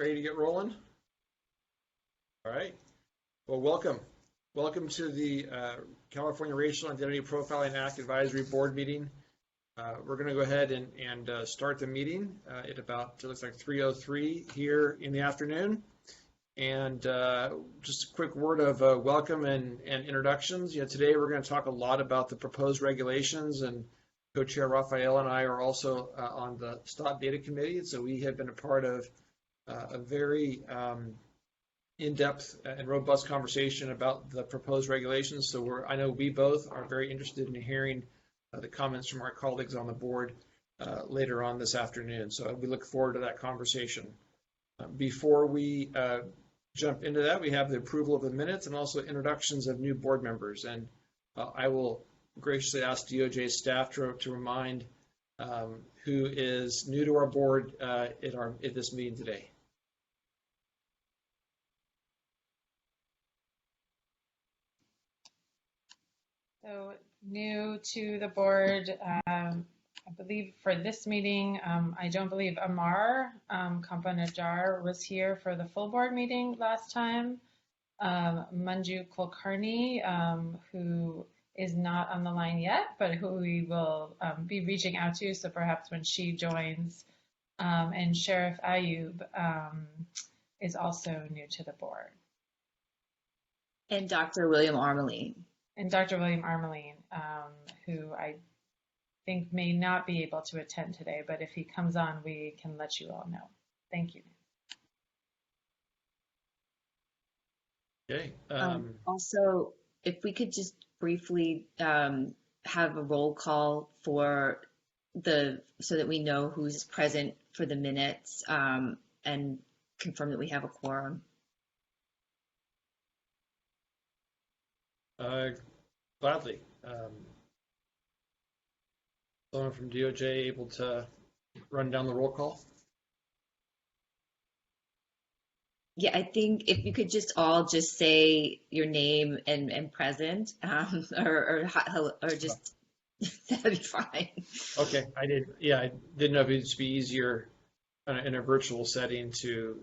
ready to get rolling? All right. Well, welcome. Welcome to the California Racial Identity Profiling Act Advisory Board meeting. We're going to go ahead and start the meeting at about, it looks like 3:03 here in the afternoon. And just a quick word of welcome and introductions. Today we're going to talk a lot about the proposed regulations, and Co-Chair Rafael and I are also on the STOP Data Committee. And so we have been a part of a very in-depth and robust conversation about the proposed regulations. So I know we both are very interested in hearing the comments from our colleagues on the board later on this afternoon. So we look forward to that conversation. Before we jump into that, we have the approval of the minutes and also introductions of new board members. And I will graciously ask DOJ staff to remind who is new to our board at this meeting today. So new to the board, I believe for this meeting, I don't believe Amar Kampa-Najjar was here for the full board meeting last time. Manju Kulkarni, who is not on the line yet, but who we will be reaching out to, so perhaps when she joins. And Sheriff Ayub is also new to the board. And Dr. William Armeline. And Dr. William Armeline, who I think may not be able to attend today, but if he comes on, we can let you all know. Thank you. Okay. Also, if we could just briefly have a roll call for so that we know who's present for the minutes and confirm that we have a quorum. Gladly. Someone from DOJ able to run down the roll call? Yeah, I think if you could just all just say your name and present, or just that'd be fine. Okay, I did. Yeah, I didn't know if it'd be easier in a virtual setting to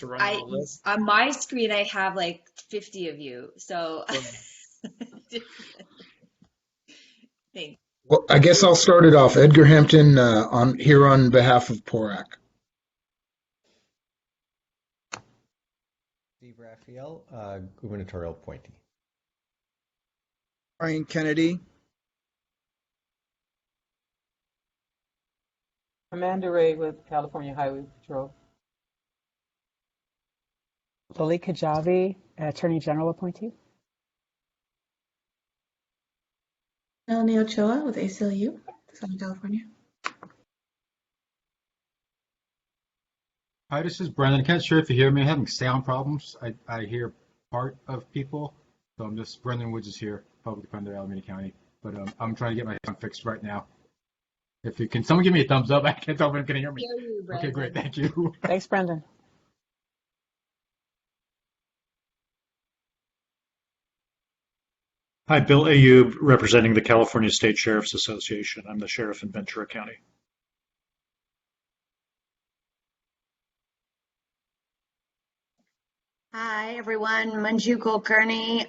run on the list. On my screen, I have like 50 of you, so. Thanks. Well, I guess I'll start it off. Edgar Hampton on behalf of PORAC. Steve Raphael, gubernatorial appointee. Brian Kennedy. Amanda Ray with California Highway Patrol. Lily Kajabi, Attorney General appointee. Melanie Ochoa with ACLU, Southern California. Hi, this is Brendan. I can't sure if you hear me. I'm having sound problems. I hear part of people, so Brendan Woods is here, public defender, Alameda County. But I'm trying to get my sound fixed right now. If you can, someone give me a thumbs up. I can't tell if anyone can hear me. Hear you, okay, great. Thank you. Thanks, Brendan. Hi, Bill Ayub, representing the California State Sheriff's Association. I'm the sheriff in Ventura County. Hi, everyone. Manju Kulkarni,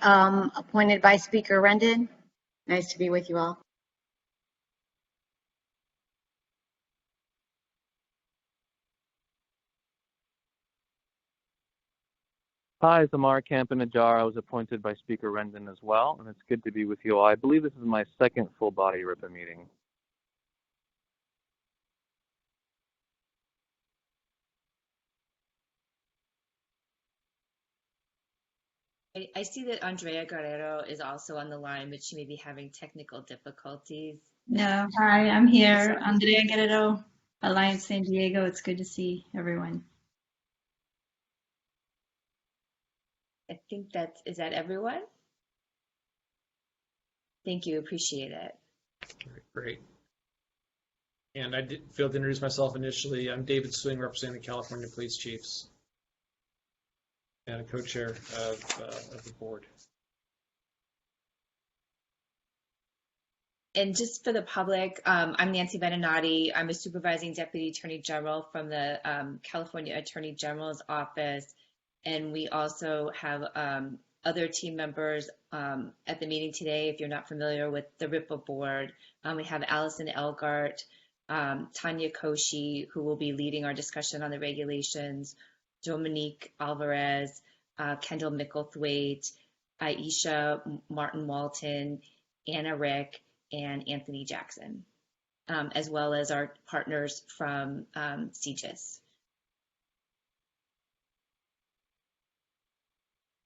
appointed by Speaker Rendon. Nice to be with you all. Hi, it's Amar Kampa-Najjar. I was appointed by Speaker Rendon as well, and it's good to be with you all. I believe this is my second full-body RIPA meeting. I see that Andrea Guerrero is also on the line, but she may be having technical difficulties. No, hi, I'm here. Andrea Guerrero, Alliance San Diego. It's good to see everyone. I think is that everyone? Thank you, appreciate it. Great. And I failed to introduce myself initially. I'm David Swing, representing the California Police Chiefs and a co-chair of the board. And just for the public, I'm Nancy Beninati. I'm a supervising deputy attorney general from the California Attorney General's office. And we also have other team members at the meeting today. If you're not familiar with the RIPA board, we have Allison Elgart, Tanya Koshi, who will be leading our discussion on the regulations, Dominique Alvarez, Kendall Micklethwaite, Aisha Martin Walton, Anna Rick, and Anthony Jackson, as well as our partners from CGIS.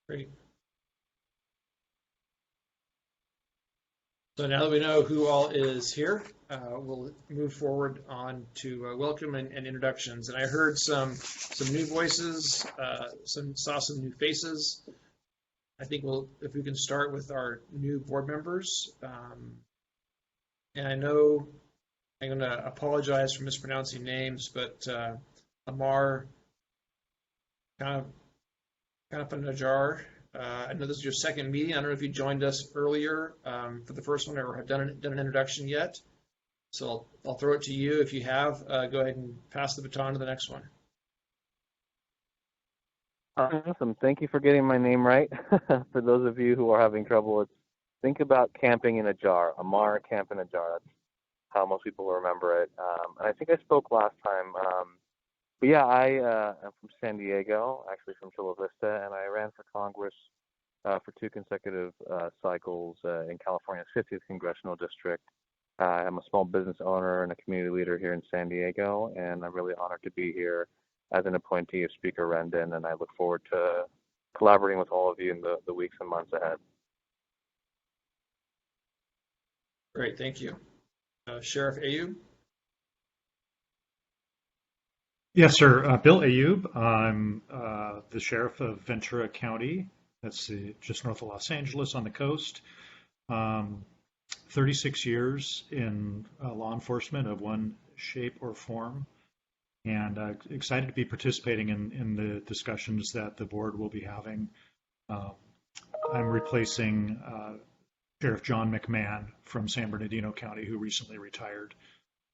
Great. So now that we know who all is here, we'll move forward on to welcome and introductions. And I heard some new voices, saw some new faces. I think if we can start with our new board members. And I know I'm going to apologize for mispronouncing names, but Amar Kampanajjar, I know this is your second meeting. I don't know if you joined us earlier for the first one or have done an introduction yet. So I'll throw it to you. If you have, go ahead and pass the baton to the next one. Awesome. Thank you for getting my name right. For those of you who are having trouble, think about camping in a jar. Amar Camp in a Jar. That's how most people will remember it. And I think I spoke last time. But yeah, I am from San Diego, actually from Chula Vista, and I ran for Congress for 2 consecutive cycles in California's 50th Congressional District. I'm a small business owner and a community leader here in San Diego, and I'm really honored to be here as an appointee of Speaker Rendon, and I look forward to collaborating with all of you in the weeks and months ahead. Great, thank you. Sheriff Ayub? Yes, sir. Bill Ayub. I'm the sheriff of Ventura County. That's just north of Los Angeles on the coast. 36 years in law enforcement of one shape or form, and excited to be participating in the discussions that the board will be having. I'm replacing Sheriff John McMahon from San Bernardino County, who recently retired.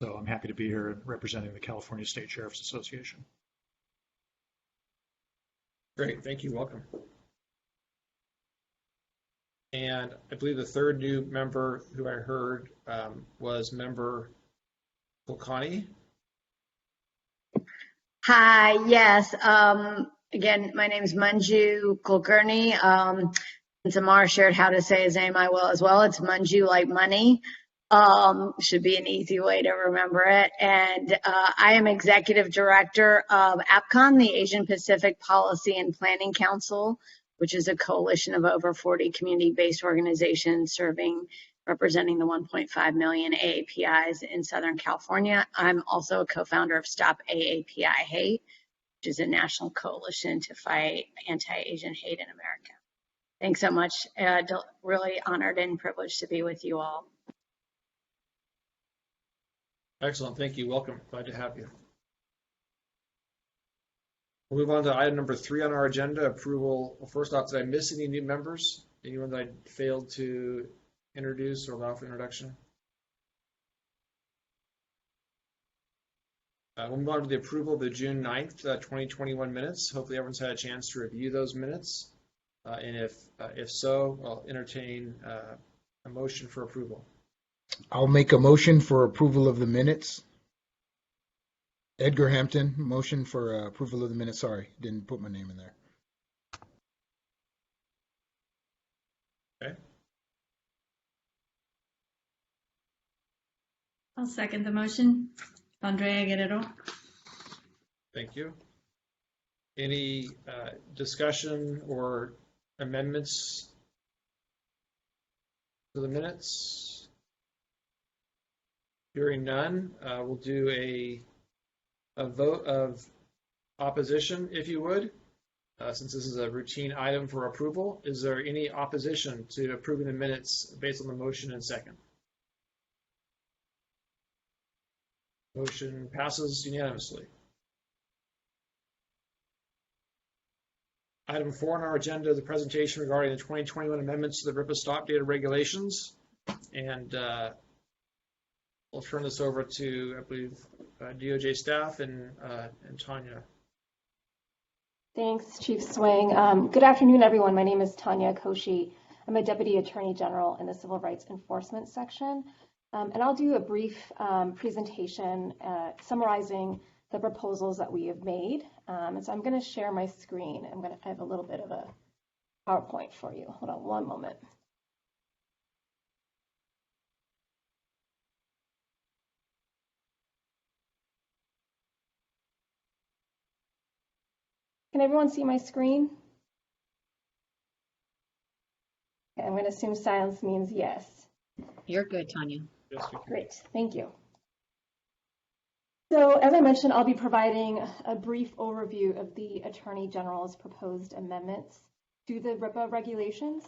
So I'm happy to be here representing the California State Sheriff's Association. Great, thank you, welcome. And I believe the third new member who I heard was member Kulkarni. Hi, yes. Again, my name is Manju Kulkarni. Since Amar shared how to say his name, I will as well. It's Manju like money. Should be an easy way to remember it. And I am executive director of APCON, the Asian Pacific Policy and Planning Council, which is a coalition of over 40 community-based organizations representing the 1.5 million AAPIs in Southern California. I'm also a co-founder of Stop AAPI Hate, which is a national coalition to fight anti-Asian hate in America. Thanks so much. Really honored and privileged to be with you all. Excellent, thank you, welcome, glad to have you. We'll move on to item number 3 on our agenda, approval. Well, first off, did I miss any new members? Anyone that I failed to introduce or allow for introduction? We'll move on to the approval of the June 9th, 2021 minutes. Hopefully everyone's had a chance to review those minutes. And if so, I'll entertain a motion for approval. I'll make a motion for approval of the minutes. Edgar Hampton, motion for approval of the minutes. Sorry, didn't put my name in there. Okay. I'll second the motion. Andrea Guerrero. Thank you. Any discussion or amendments to the minutes? Hearing none, we'll do a vote of opposition, if you would, since this is a routine item for approval. Is there any opposition to approving the minutes based on the motion and second? Motion passes unanimously. Item 4 on our agenda is a presentation regarding the 2021 amendments to the RIPA stop data regulations. And we'll turn this over to, I believe, DOJ staff and Tanya. Thanks, Chief Swing. Good afternoon, everyone. My name is Tanya Koshi. I'm a Deputy Attorney General in the Civil Rights Enforcement Section. And I'll do a brief presentation summarizing the proposals that we have made. And so I'm going to share my screen. I have a little bit of a PowerPoint for you. Hold on one moment. Can everyone see my screen? Okay, I'm going to assume silence means yes. You're good, Tanya. Yes, we can. Great, thank you. So as I mentioned, I'll be providing a brief overview of the Attorney General's proposed amendments to the RIPA regulations.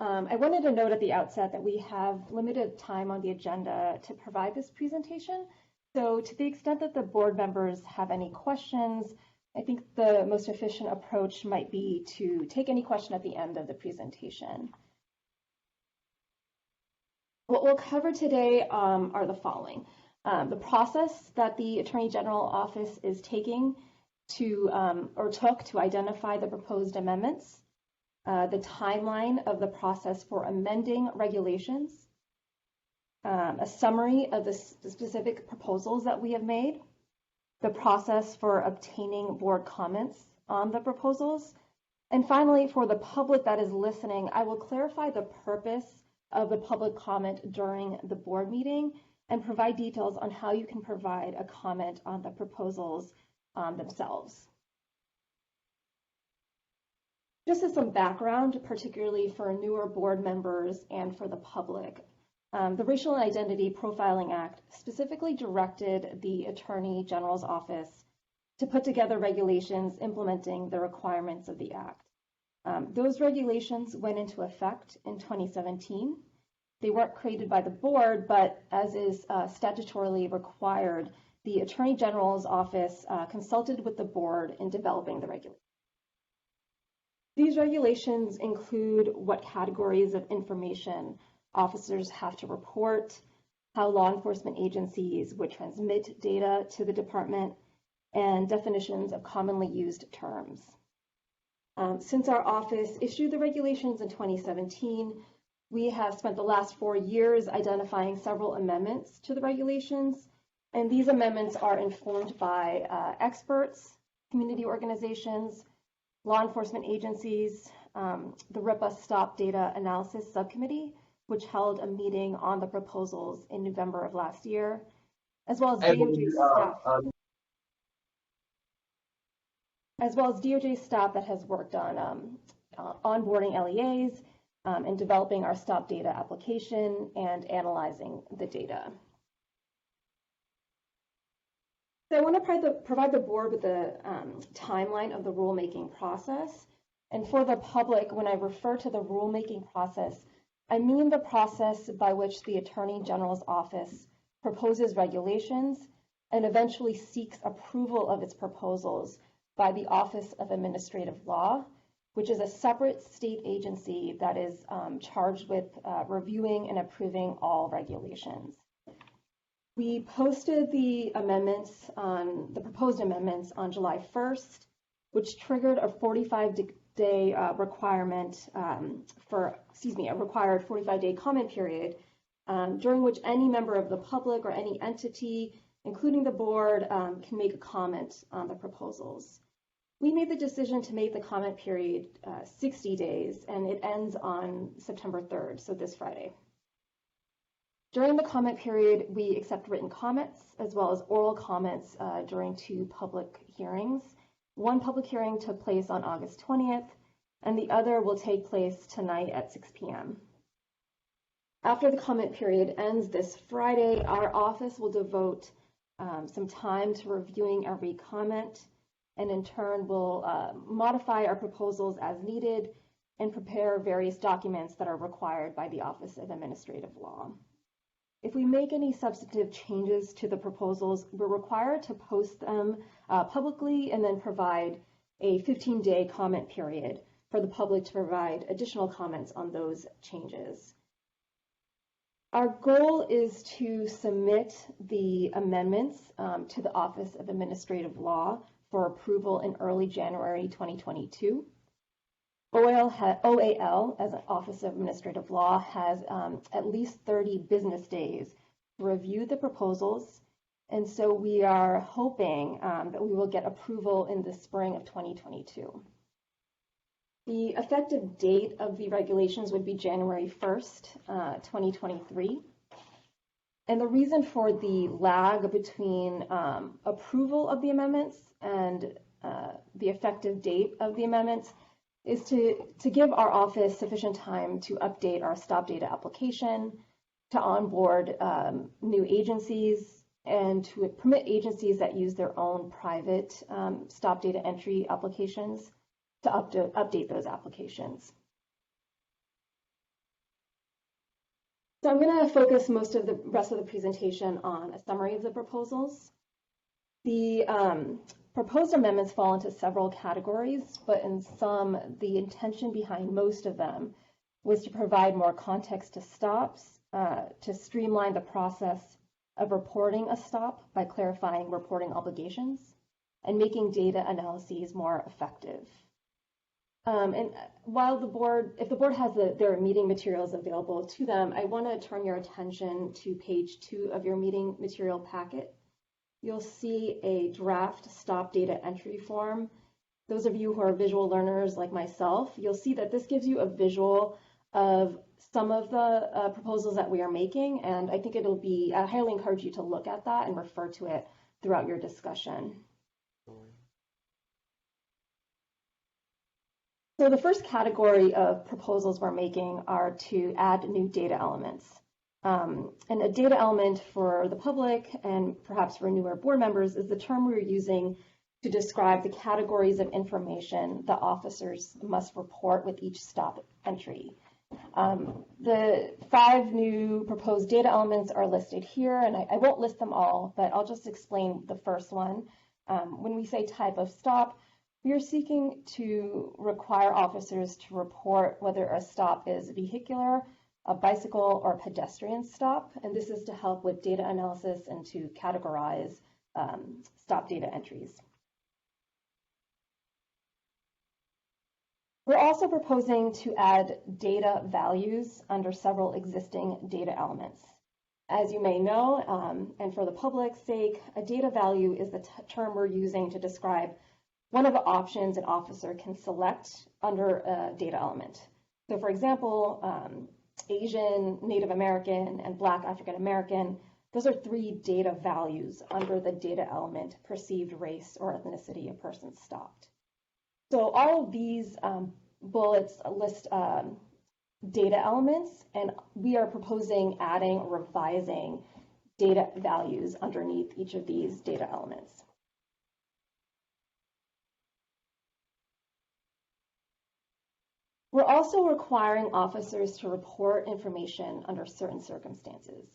I wanted to note at the outset that we have limited time on the agenda to provide this presentation. So to the extent that the board members have any questions, I think the most efficient approach might be to take any question at the end of the presentation. What we'll cover today are the following. The process that the Attorney General Office is taking to, or took to identify the proposed amendments, the timeline of the process for amending regulations, a summary of the specific proposals that we have made, the process for obtaining board comments on the proposals, and finally, for the public that is listening, I will clarify the purpose of the public comment during the board meeting and provide details on how you can provide a comment on the proposals themselves. Just as some background, particularly for newer board members and for the public, the Racial and Identity Profiling Act specifically directed the Attorney General's Office to put together regulations implementing the requirements of the Act. Those regulations went into effect in 2017. They weren't created by the board, but as is statutorily required, the Attorney General's Office consulted with the board in developing the regulations. These regulations include what categories of information officers have to report, how law enforcement agencies would transmit data to the department, and definitions of commonly used terms. Since our office issued the regulations in 2017, we have spent the last 4 years identifying several amendments to the regulations, and these amendments are informed by experts, community organizations, law enforcement agencies, the RIPA Stop Data Analysis Subcommittee, which held a meeting on the proposals in November of last year, as well as DOJ staff that has worked on onboarding LEAs and developing our Stop Data application and analyzing the data. So I want to provide the board with a timeline of the rulemaking process. And for the public, when I refer to the rulemaking process, I mean the process by which the Attorney General's Office proposes regulations and eventually seeks approval of its proposals by the Office of Administrative Law, which is a separate state agency that is charged with reviewing and approving all regulations. We posted the proposed amendments on July 1st, which triggered a 45-day requirement a required 45-day comment period, during which any member of the public or any entity, including the board, can make a comment on the proposals. We made the decision to make the comment period 60 days, and it ends on September 3rd, so this Friday. During the comment period, we accept written comments as well as oral comments during 2 public hearings. One public hearing took place on August 20th, and the other will take place tonight at 6 p.m. After the comment period ends this Friday, our office will devote some time to reviewing every comment, and in turn will modify our proposals as needed and prepare various documents that are required by the Office of Administrative Law. If we make any substantive changes to the proposals, we're required to post them publicly and then provide a 15-day comment period for the public to provide additional comments on those changes. Our goal is to submit the amendments to the Office of Administrative Law for approval in early January 2022. OAL, as an Office of Administrative Law, has at least 30 business days to review the proposals, and so we are hoping that we will get approval in the spring of 2022. The effective date of the regulations would be January 1st, 2023. And the reason for the lag between approval of the amendments and the effective date of the amendments is to give our office sufficient time to update our stop data application, to onboard new agencies, and to permit agencies that use their own private stop data entry applications to update those applications. So I'm going to focus most of the rest of the presentation on a summary of the proposals. The proposed amendments fall into several categories, but in some, the intention behind most of them was to provide more context to stops, to streamline the process of reporting a stop by clarifying reporting obligations, and making data analyses more effective. And while if the board has their meeting materials available to them, I want to turn your attention to page 2 of your meeting material packet. You'll see a draft stop data entry form. Those of you who are visual learners like myself, you'll see that this gives you a visual of some of the proposals that we are making, and I think I highly encourage you to look at that and refer to it throughout your discussion. So the first category of proposals we're making are to add new data elements. And a data element for the public and perhaps for newer board members is the term we're using to describe the categories of information the officers must report with each stop entry. The 5 new proposed data elements are listed here, and I won't list them all, but I'll just explain the first one. When we say type of stop, we are seeking to require officers to report whether a stop is vehicular, a bicycle, or pedestrian stop, and this is to help with data analysis and to categorize stop data entries. We're also proposing to add data values under several existing data elements. As you may know, and for the public's sake, a data value is the term we're using to describe one of the options an officer can select under a data element. So for example, Asian, Native American, and Black African American, those are 3 data values under the data element perceived race or ethnicity a person stopped. So all of these bullets list data elements, and we are proposing adding or revising data values underneath each of these data elements. We're also requiring officers to report information under certain circumstances.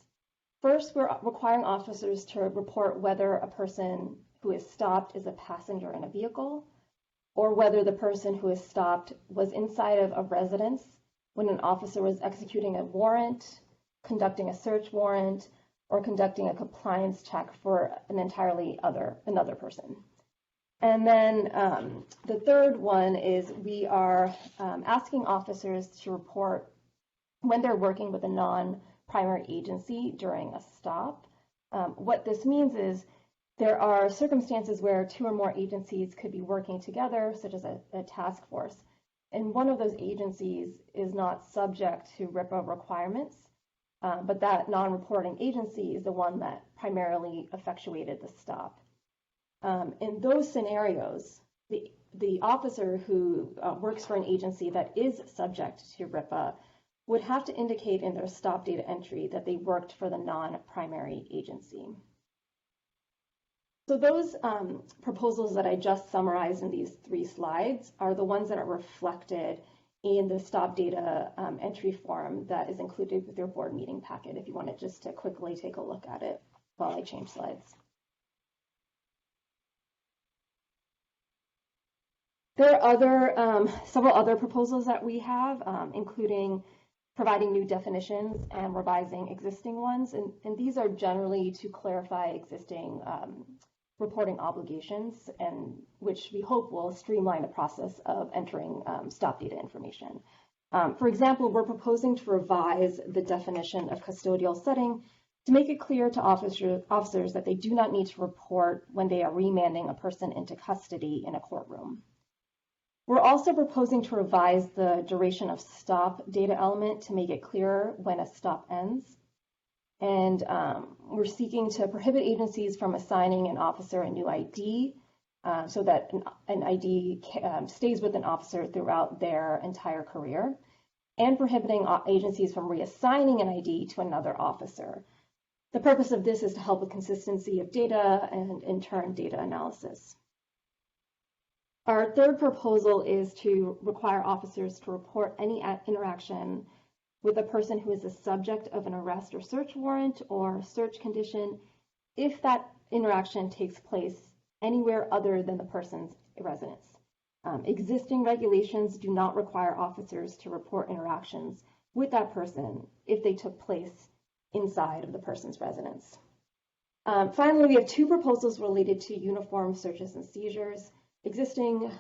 First, we're requiring officers to report whether a person who is stopped is a passenger in a vehicle, or whether the person who is stopped was inside of a residence when an officer was executing a warrant, conducting a search warrant, or conducting a compliance check for another person. And then the third one is we are asking officers to report when they're working with a non-primary agency during a stop. What this means is there are circumstances where 2 or more agencies could be working together, such as a task force, and one of those agencies is not subject to RIPA requirements, but that non-reporting agency is the one that primarily effectuated the stop. In those scenarios, the officer who works for an agency that is subject to RIPA would have to indicate in their stop data entry that they worked for the non-primary agency. So those proposals that I just summarized in these 3 slides are the ones that are reflected in the stop data entry form that is included with your board meeting packet, if you wanted just to quickly take a look at it while I change slides. There are several other proposals that we have, including providing new definitions and revising existing ones. And these are generally to clarify existing reporting obligations, and which we hope will streamline the process of entering stop data information. For example, we're proposing to revise the definition of custodial setting to make it clear to officers that they do not need to report when they are remanding a person into custody in a courtroom. We're also proposing to revise the duration of stop data element to make it clearer when a stop ends. And we're seeking to prohibit agencies from assigning an officer a new ID so that an ID stays with an officer throughout their entire career, and prohibiting agencies from reassigning an ID to another officer. The purpose of this is to help with consistency of data and, in turn, data analysis. Our third proposal is to require officers to report any interaction with a person who is the subject of an arrest or search warrant or search condition if that interaction takes place anywhere other than the person's residence. Existing regulations do not require officers to report interactions with that person if they took place inside of the person's residence. Finally, we have two proposals related to uniform searches and seizures. Existing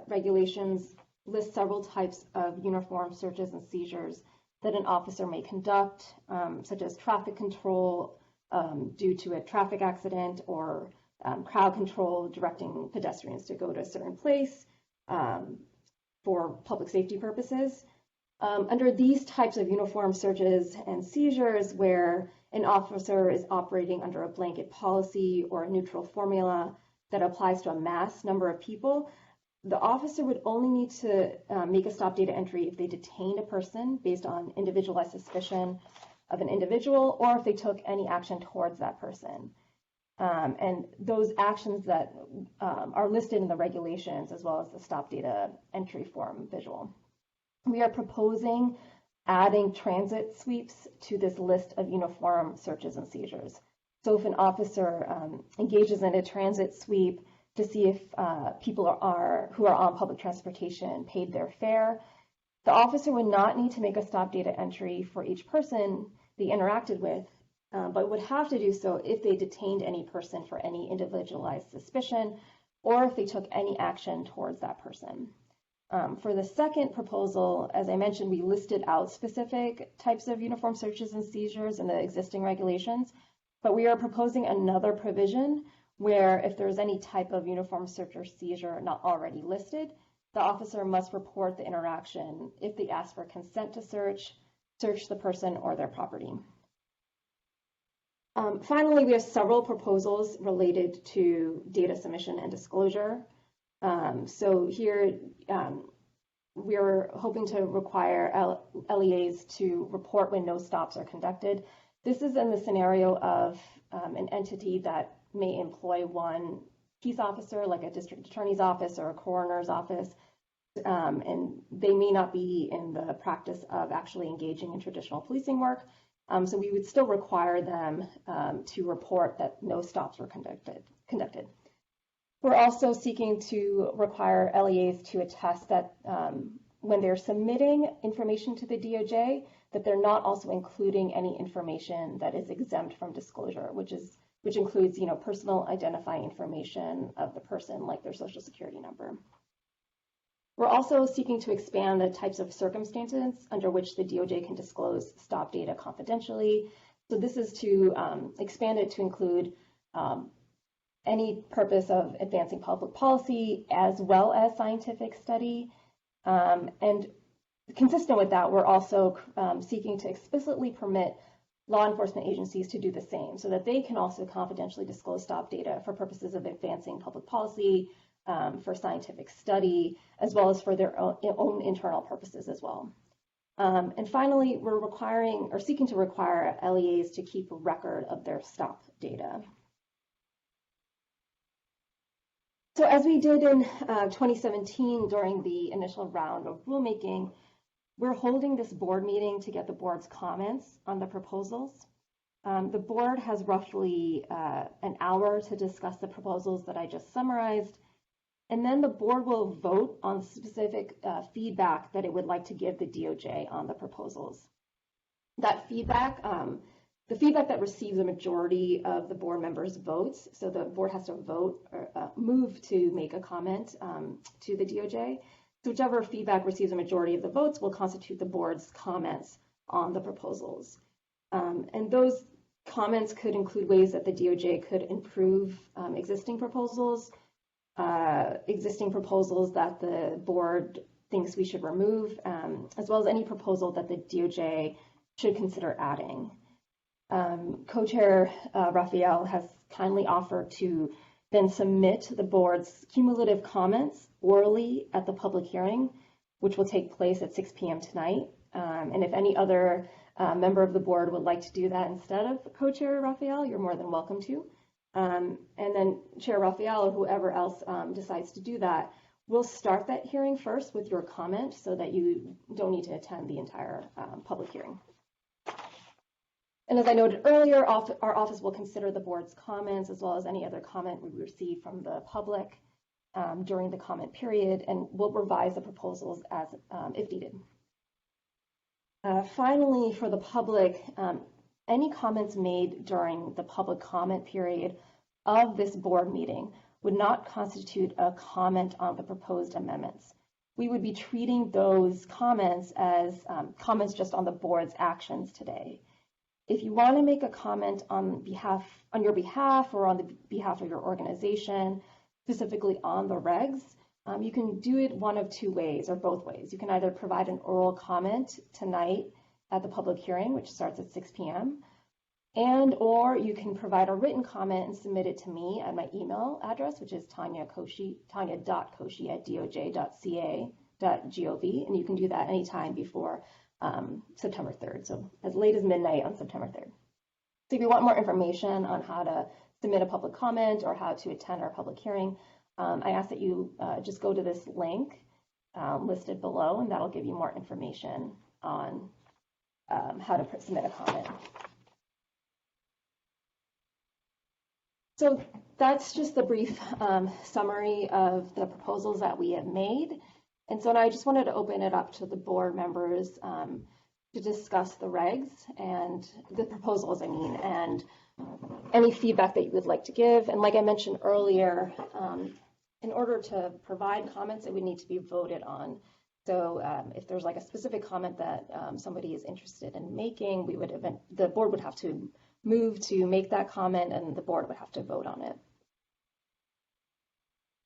regulations list several types of uniform searches and seizures that an officer may conduct, such as traffic control due to a traffic accident, or crowd control directing pedestrians to go to a certain place for public safety purposes. Under these types of uniform searches and seizures, where an officer is operating under a blanket policy or a neutral formula that applies to a mass number of people, the officer would only need to make a stop data entry if they detained a person based on individualized suspicion of an individual, or if they took any action towards that person. And those actions that are listed in the regulations, as well as the stop data entry form visual. We are proposing adding transit sweeps to this list of uniform searches and seizures. So if an officer engages in a transit sweep to see if people who are on public transportation paid their fare, the officer would not need to make a stop data entry for each person they interacted with, but would have to do so if they detained any person for any individualized suspicion, or if they took any action towards that person. For the second proposal, as I mentioned, we listed out specific types of uniform searches and seizures in the existing regulations, but we are proposing another provision where if there's any type of uniform search or seizure not already listed, the officer must report the interaction if they ask for consent to search the person or their property. Finally, we have several proposals related to data submission and disclosure. So here, we're hoping to require LEAs to report when no stops are conducted. This is in the scenario of an entity that may employ one peace officer, like a district attorney's office or a coroner's office, and they may not be in the practice of actually engaging in traditional policing work. So we would still require them to report that no stops were conducted. We're also seeking to require LEAs to attest that when they're submitting information to the DOJ, that they're not also including any information that is exempt from disclosure, which includes, personal identifying information of the person, like their social security number. We're also seeking to expand the types of circumstances under which the DOJ can disclose stop data confidentially. So this is to expand it to include any purpose of advancing public policy as well as scientific study. And consistent with that, we're also seeking to explicitly permit law enforcement agencies to do the same so that they can also confidentially disclose stop data for purposes of advancing public policy, for scientific study, as well as for their own internal purposes as well. And finally, we're seeking to require LEAs to keep a record of their stop data. So as we did in 2017 during the initial round of rulemaking, we're holding this board meeting to get the board's comments on the proposals. The board has roughly an hour to discuss the proposals that I just summarized. And then the board will vote on specific feedback that it would like to give the DOJ on the proposals. That feedback, the feedback that receives a majority of the board members' votes, so the board has to vote or move to make a comment to the DOJ. So whichever feedback receives a majority of the votes will constitute the board's comments on the proposals. And those comments could include ways that the DOJ could improve existing proposals that the board thinks we should remove, as well as any proposal that the DOJ should consider adding. Co-chair Raphael has kindly offered to then submit the board's cumulative comments orally at the public hearing, which will take place at 6 p.m. tonight. And if any other member of the board would like to do that instead of co-chair Raphael, you're more than welcome to. And then Chair Raphael or whoever else decides to do that, we'll start that hearing first with your comment so that you don't need to attend the entire public hearing. And as I noted earlier, our office will consider the board's comments as well as any other comment we receive from the public during the comment period, and we'll revise the proposals as if needed. Finally, for the public, any comments made during the public comment period of this board meeting would not constitute a comment on the proposed amendments. We would be treating those comments as comments just on the board's actions today. If you want to make a comment on your behalf or on the behalf of your organization, specifically on the regs, you can do it one of two ways or both ways. You can either provide an oral comment tonight at the public hearing, which starts at 6 p.m., or you can provide a written comment and submit it to me at my email address, which is tanya.koshi@doj.ca.gov, and you can do that anytime before September 3rd, so as late as midnight on September 3rd. So if you want more information on how to submit a public comment or how to attend our public hearing, I ask that you just go to this link listed below, and that'll give you more information on how to submit a comment. So that's just the brief summary of the proposals that we have made. And so now I just wanted to open it up to the board members to discuss the regs and the proposals, and any feedback that you would like to give. And like I mentioned earlier, in order to provide comments, it would need to be voted on. So if there's like a specific comment that somebody is interested in making, the board would have to move to make that comment, and the board would have to vote on it.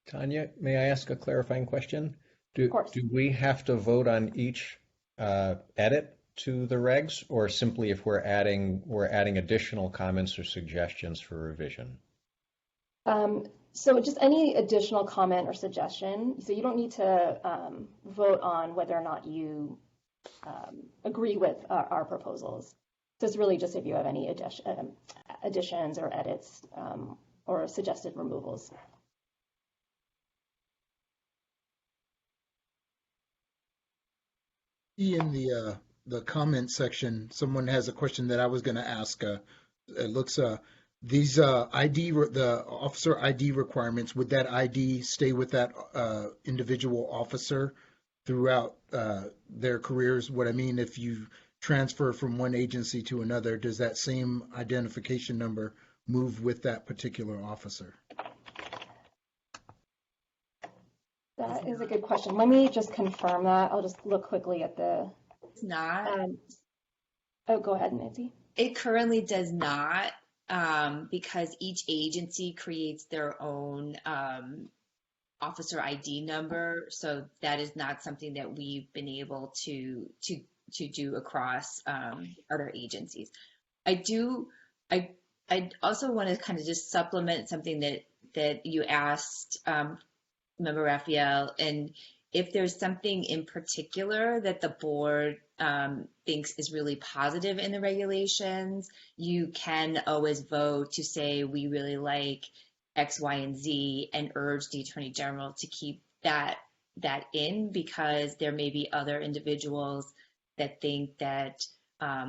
Tanya, may I ask a clarifying question? Of course. Do we have to vote on each edit to the regs, or simply if we're adding additional comments or suggestions for revision? So just any additional comment or suggestion. So you don't need to vote on whether or not you agree with our proposals. So it's really just if you have any additions or edits or suggested removals. In the comment section, someone has a question that I was going to ask. It looks these the officer ID requirements, would that ID stay with that individual officer throughout their careers? What I mean, if you transfer from one agency to another, does that same identification number move with that particular officer? That is a good question. Let me just confirm that. I'll just look quickly at the. It's not. Oh, go ahead, Nancy. It currently does not, because each agency creates their own officer ID number. So that is not something that we've been able to do across other agencies. I also want to kind of just supplement something that you asked, Member Raphael, and if there's something in particular that the board thinks is really positive in the regulations, you can always vote to say we really like X, Y, and Z, and urge the Attorney General to keep that in, because there may be other individuals that think that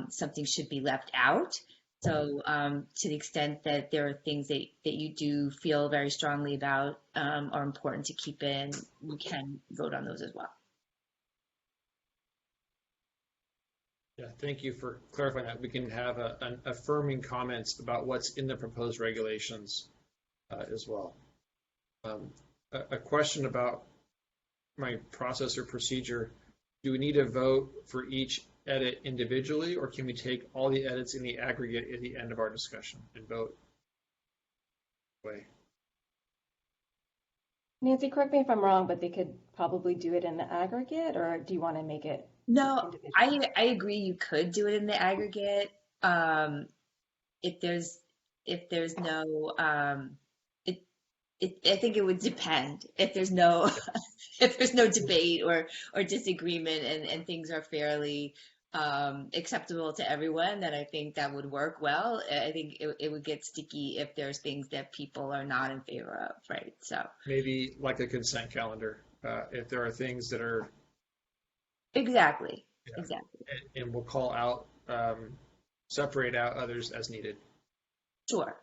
something should be left out. So to the extent that there are things that you do feel very strongly about are important to keep in, we can vote on those as well. Yeah, thank you for clarifying that. We can have an affirming comments about what's in the proposed regulations as well. A question about my process or procedure. Do we need to vote for each edit individually, or can we take all the edits in the aggregate at the end of our discussion and vote? Nancy, correct me if I'm wrong, but they could probably do it in the aggregate, or do you want to make it? No, I agree. You could do it in the aggregate. If there's no, I think it would depend. If there's no, if there's no debate or disagreement and things are fairly acceptable to everyone, then I think that would work well. I think it would get sticky if there's things that people are not in favor of, right? So maybe like a consent calendar, if there are things that are exactly. And we'll call out, separate out others as needed. Sure.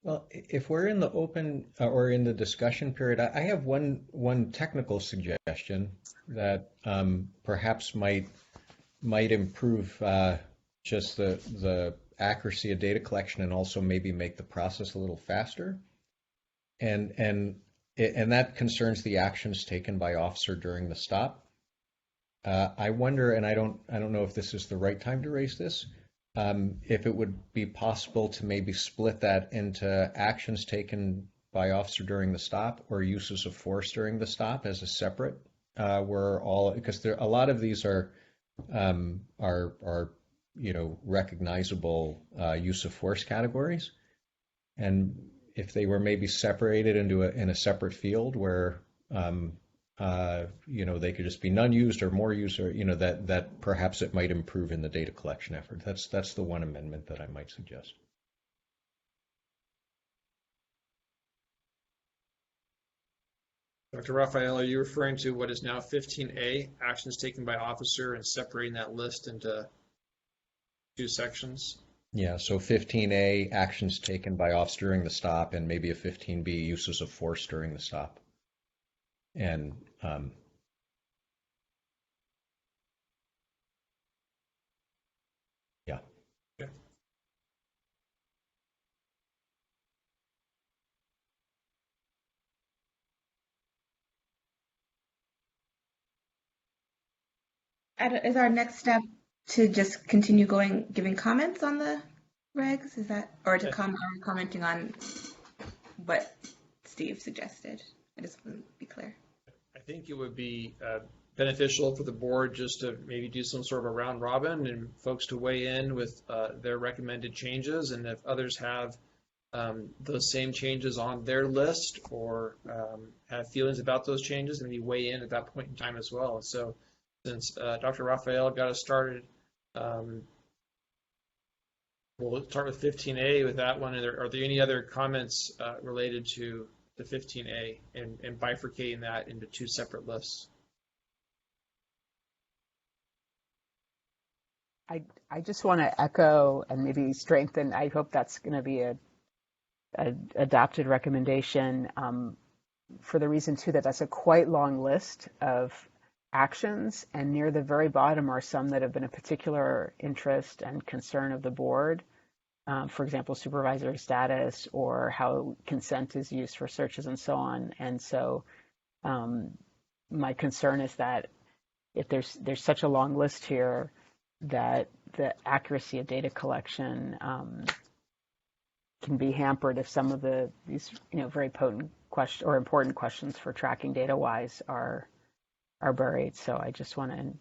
Well, if we're in the open or in the discussion period, I have one technical suggestion that perhaps might improve just the accuracy of data collection and also maybe make the process a little faster. And that concerns the actions taken by officer during the stop. I wonder, and I don't know if this is the right time to raise this, if it would be possible to maybe split that into actions taken by officer during the stop or uses of force during the stop as a separate, because a lot of these are recognizable use of force categories, and if they were maybe separated in a separate field where they could just be none used or more used, or that perhaps it might improve in the data collection effort. That's the one amendment that I might suggest. Dr. Raphael, are you referring to what is now 15A, actions taken by officer, and separating that list into two sections? Yeah, so 15A, actions taken by officer during the stop, and maybe a 15B, uses of force during the stop. And yeah. Okay. Is our next step to just continue giving comments on the regs? Is that, or to commenting on what Steve suggested? I just want to be clear. I think it would be beneficial for the board just to maybe do some sort of a round robin and folks to weigh in with their recommended changes, and if others have those same changes on their list or have feelings about those changes, maybe weigh in at that point in time as well. And so since Dr. Raphael got us started, we'll start with 15A with that one. Are there any other comments related to the 15A and bifurcating that into two separate lists? I just want to echo and maybe strengthen. I hope that's going to be a adopted recommendation for the reason too that that's a quite long list of actions, and near the very bottom are some that have been a particular interest and concern of the board. For example, supervisory status or how consent is used for searches and so on. And so my concern is that if there's such a long list here, that the accuracy of data collection can be hampered if some of these very potent question or important questions for tracking data wise are buried. So I just want to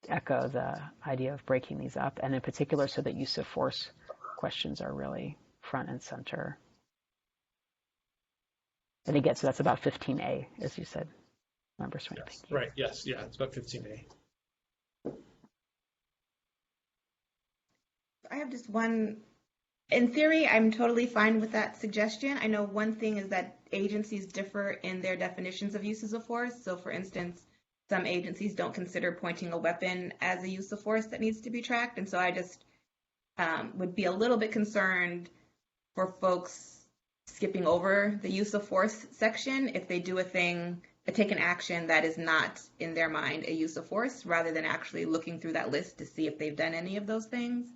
echo the idea of breaking these up, and in particular so that use of force questions are really front and center. And again, so that's about 15A, as you said, Member Swain. Yes, right, yes, yeah, it's about 15A. I have just one. In theory, I'm totally fine with that suggestion. I know one thing is that agencies differ in their definitions of uses of force. So for instance, some agencies don't consider pointing a weapon as a use of force that needs to be tracked. And so I just would be a little bit concerned for folks skipping over the use of force section if they do take an action that is not in their mind a use of force, rather than actually looking through that list to see if they've done any of those things.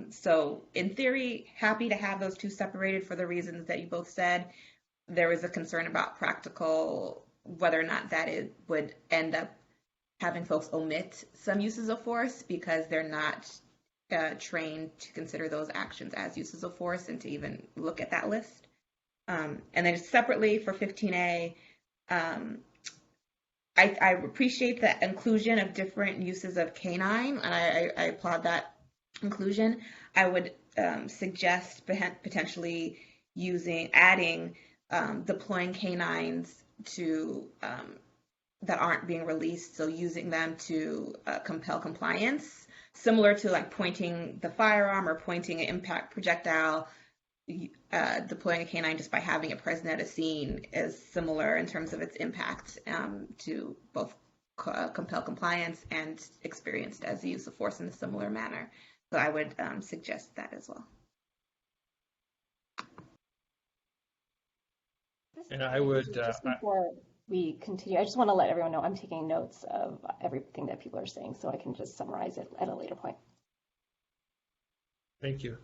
So in theory, happy to have those two separated for the reasons that you both said. There is a concern about practical, whether or not that would end up having folks omit some uses of force because they're not trained to consider those actions as uses of force and to even look at that list. And then separately for 15A, I appreciate the inclusion of different uses of canine, and I applaud that inclusion. I would suggest potentially adding deploying canines to that aren't being released, so using them to compel compliance, similar to like pointing the firearm or pointing an impact projectile. Deploying a canine just by having it present at a scene is similar in terms of its impact to both compel compliance and experienced as the use of force in a similar manner. So I would suggest that as well. And I would just before we continue, I just want to let everyone know I'm taking notes of everything that people are saying, so I can just summarize it at a later point. Thank you.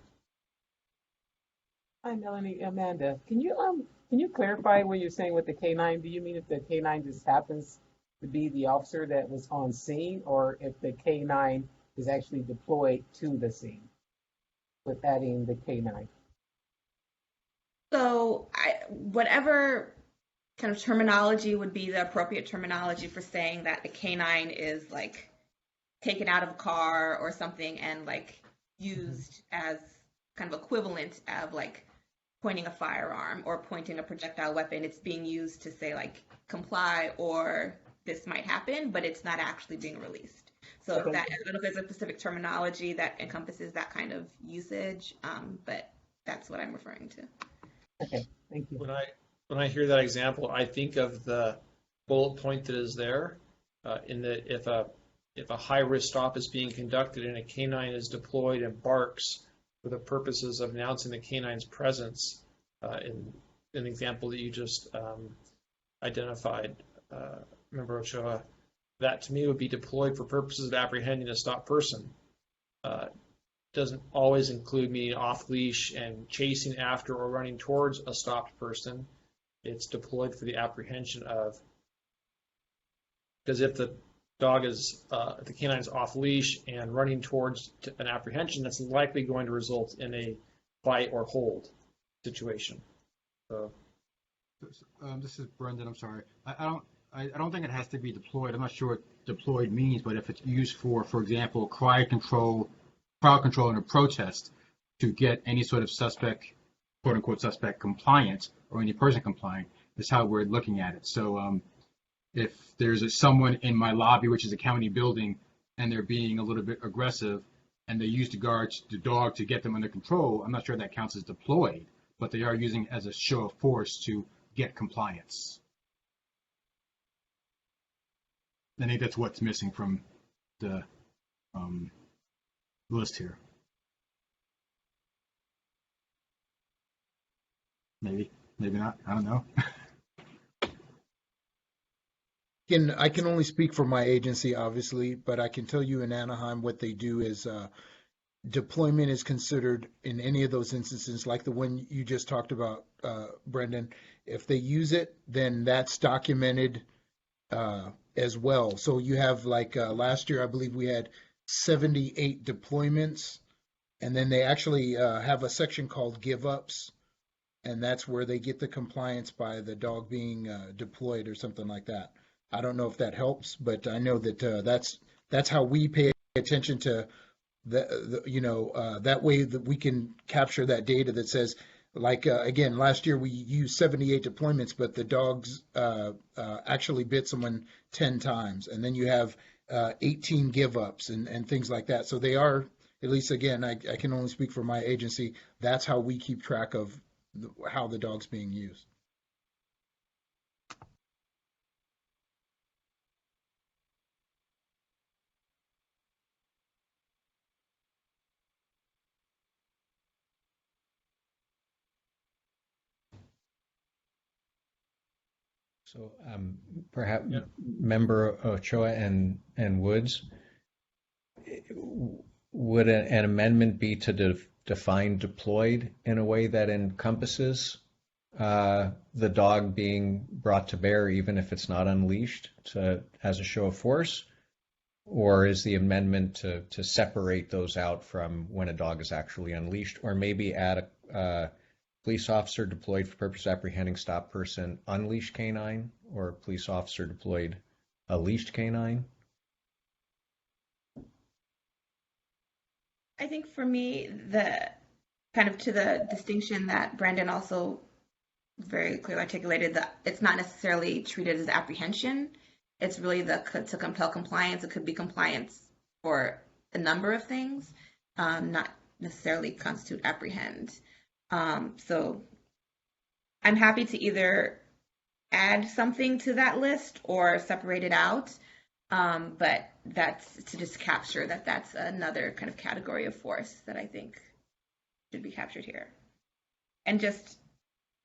Hi, Melanie. Amanda, can you clarify when you're saying with the K9? Do you mean if the K9 just happens to be the officer that was on scene, or if the K9 is actually deployed to the scene with adding the K9? So whatever kind of terminology would be the appropriate terminology for saying that the K9 is like taken out of a car or something and like used as kind of equivalent of like pointing a firearm or pointing a projectile weapon. It's being used to say like comply or this might happen, but it's not actually being released. So Okay. I don't know if there's a specific terminology that encompasses that kind of usage, but that's what I'm referring to. Okay, thank you. When I hear that example, I think of the bullet point that is there in that if a high risk stop is being conducted and a canine is deployed and barks for the purposes of announcing the canine's presence, in an example that you just identified, Member Ochoa, that to me would be deployed for purposes of apprehending a stopped person. Doesn't always include me off leash and chasing after or running towards a stopped person. It's deployed for the apprehension of, because if the if the canine is off leash and running towards an apprehension, that's likely going to result in a bite or hold situation. So, This is Brendan. I'm sorry. I don't think it has to be deployed. I'm not sure what deployed means, but if it's used for example, crowd control in a protest to get any sort of suspect, quote unquote suspect compliant or any person compliant, is how we're looking at it. So if there's someone in my lobby, which is a county building, and they're being a little bit aggressive, and they use the dog to get them under control, I'm not sure that counts as deployed, but they are using it as a show of force to get compliance. I think that's what's missing from the list here. Maybe not. I don't know. I can only speak for my agency, obviously, but I can tell you in Anaheim what they do is deployment is considered in any of those instances, like the one you just talked about, Brendan. If they use it, then that's documented as well. So you have like last year, I believe we had 78 deployments, and then they actually have a section called give ups, and that's where they get the compliance by the dog being deployed or something like that. I don't know if that helps, but I know that that's how we pay attention to that way that we can capture that data that says, like, again, last year we used 78 deployments, but the dogs actually bit someone 10 times. And then you have 18 give ups and things like that. So they are, at least again, I can only speak for my agency. That's how we keep track of how the dog's being used. So perhaps Member Ochoa and Woods, would an amendment be to define deployed in a way that encompasses the dog being brought to bear, even if it's not unleashed, as a show of force? Or is the amendment to separate those out from when a dog is actually unleashed, or maybe add a police officer deployed for purpose of apprehending stop person unleashed canine, or police officer deployed a leashed canine? I think for me, the kind of to the distinction that Brandon also very clearly articulated, that it's not necessarily treated as apprehension. It's really to compel compliance. It could be compliance for a number of things, not necessarily constitute apprehend. So I'm happy to either add something to that list or separate it out. But that's to just capture that that's another kind of category of force that I think should be captured here. And just,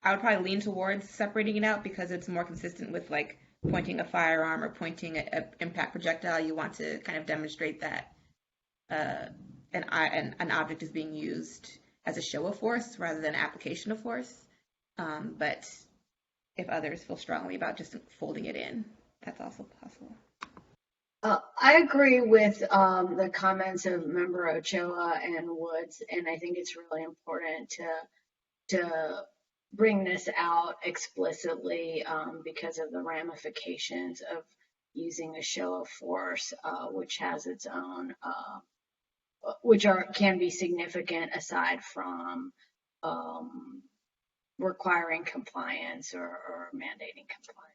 I would probably lean towards separating it out because it's more consistent with like pointing a firearm or pointing an impact projectile. You want to kind of demonstrate that an object is being used as a show of force rather than application of force. But if others feel strongly about just folding it in, that's also possible. I agree with the comments of Member Ochoa and Woods, and I think it's really important to bring this out explicitly because of the ramifications of using a show of force, which has its own, can be significant aside from requiring compliance or mandating compliance.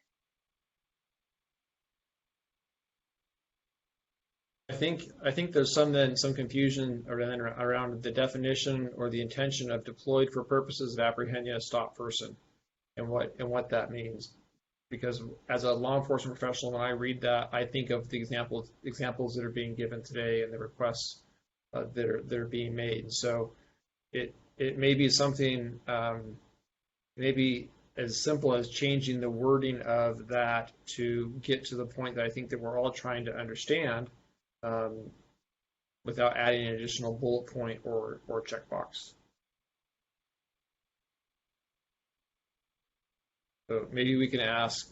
I think there's some confusion around the definition or the intention of deployed for purposes of apprehending a stop person and what that means. Because as a law enforcement professional, when I read that, I think of the examples that are being given today and the requests that are being made. So it may be something maybe as simple as changing the wording of that to get to the point that I think that we're all trying to understand. Without adding an additional bullet point or checkbox. So maybe we can ask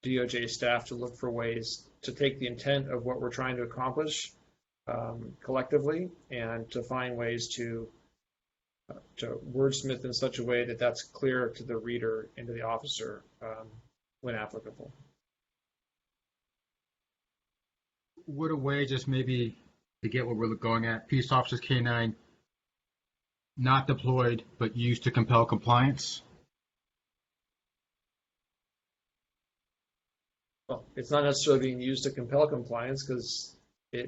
DOJ staff to look for ways to take the intent of what we're trying to accomplish collectively and to find ways to wordsmith in such a way that that's clear to the reader and to the officer when applicable. Would a way just maybe to get what we're going at, peace officers canine not deployed but used to compel compliance? Well, it's not necessarily being used to compel compliance because I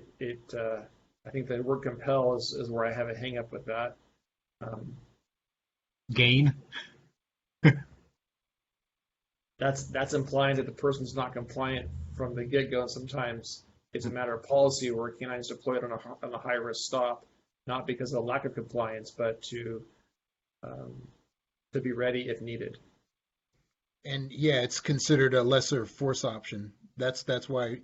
think the word compel is where I have a hang up with that. Gain? That's implying that the person's not compliant from the get-go, and sometimes it's a matter of policy where canine is deployed on a high-risk stop, not because of a lack of compliance, but to be ready if needed. And yeah, it's considered a lesser force option. That's why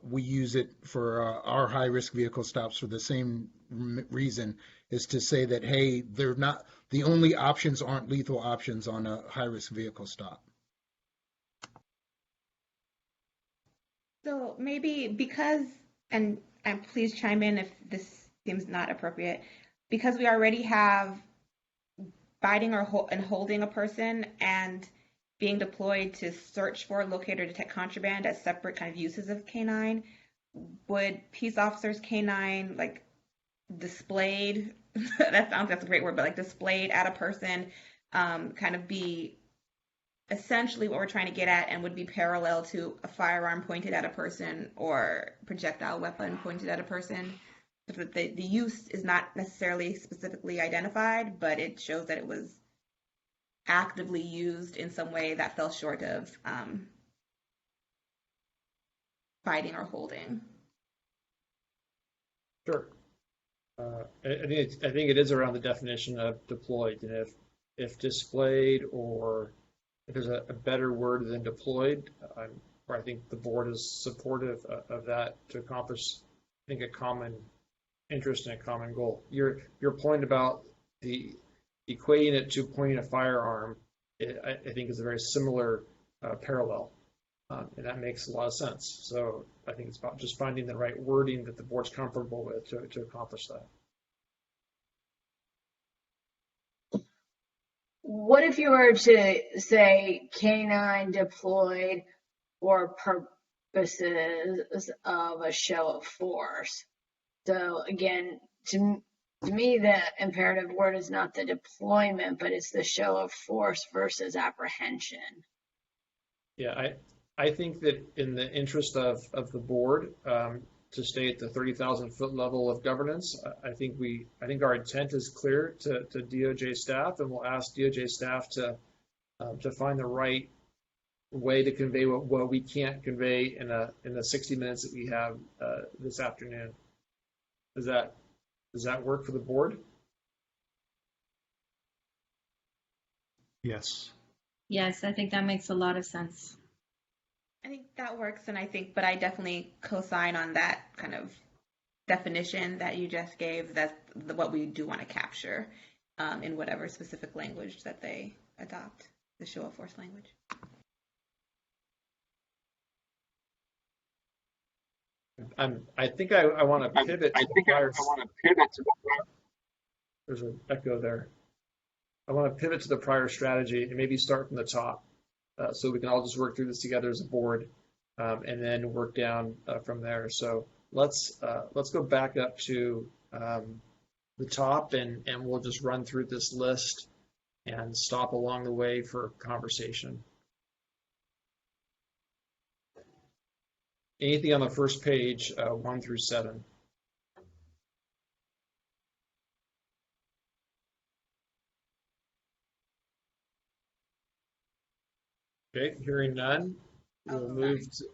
we use it for our high-risk vehicle stops for the same reason, is to say that, hey, they're not, the only options aren't lethal options on a high-risk vehicle stop. So maybe because, and please chime in if this seems not appropriate, because we already have biting and holding a person and being deployed to search for, locate, or detect contraband as separate kind of uses of canine, would peace officers canine like displayed, that's a great word, but like displayed at a person kind of be essentially what we're trying to get at and would be parallel to a firearm pointed at a person or projectile weapon pointed at a person. So the use is not necessarily specifically identified, but it shows that it was actively used in some way that fell short of biting or holding. Sure. I think it is around the definition of deployed, and if displayed or if there's a better word than deployed, or I think the board is supportive of that to accomplish, I think, a common interest and a common goal. Your point about the equating it to pointing a firearm, I think is a very similar parallel, and that makes a lot of sense. So I think it's about just finding the right wording that the board's comfortable with to accomplish that. What if you were to say K9 deployed for purposes of a show of force? So again, to me, the imperative word is not the deployment, but it's the show of force versus apprehension. Yeah, I think that in the interest of the board, to stay at the 30,000-foot level of governance, I think our intent is clear to DOJ staff, and we'll ask DOJ staff to find the right way to convey what we can't convey in the 60 minutes that we have this afternoon. Does that work for the board? Yes. Yes, I think that makes a lot of sense. I think that works, but I definitely co-sign on that kind of definition that you just gave. That's what we do want to capture in whatever specific language that they adopt, the show of force language. I think I want to pivot. There's an echo there. I want to pivot to the prior strategy and maybe start from the top, so we can all just work through this together as a board, and then work down from there. So let's go back up to the top, and we'll just run through this list and stop along the way for conversation. Anything on the first page, 1 through 7? Okay, hearing none, we'll move to.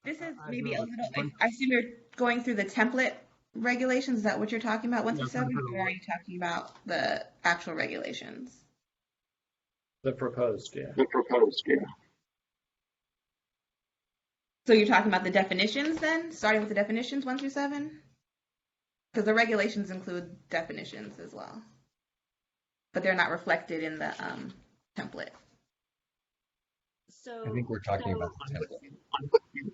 This is maybe a little, I assume you're going through the template regulations. Is that what you're talking about, 1 through 7, or are you talking about the actual regulations? The proposed, yeah. So you're talking about the definitions then, starting with the definitions 1 through 7? Because the regulations include definitions as well, but they're not reflected in the template. So I think we're talking about the template.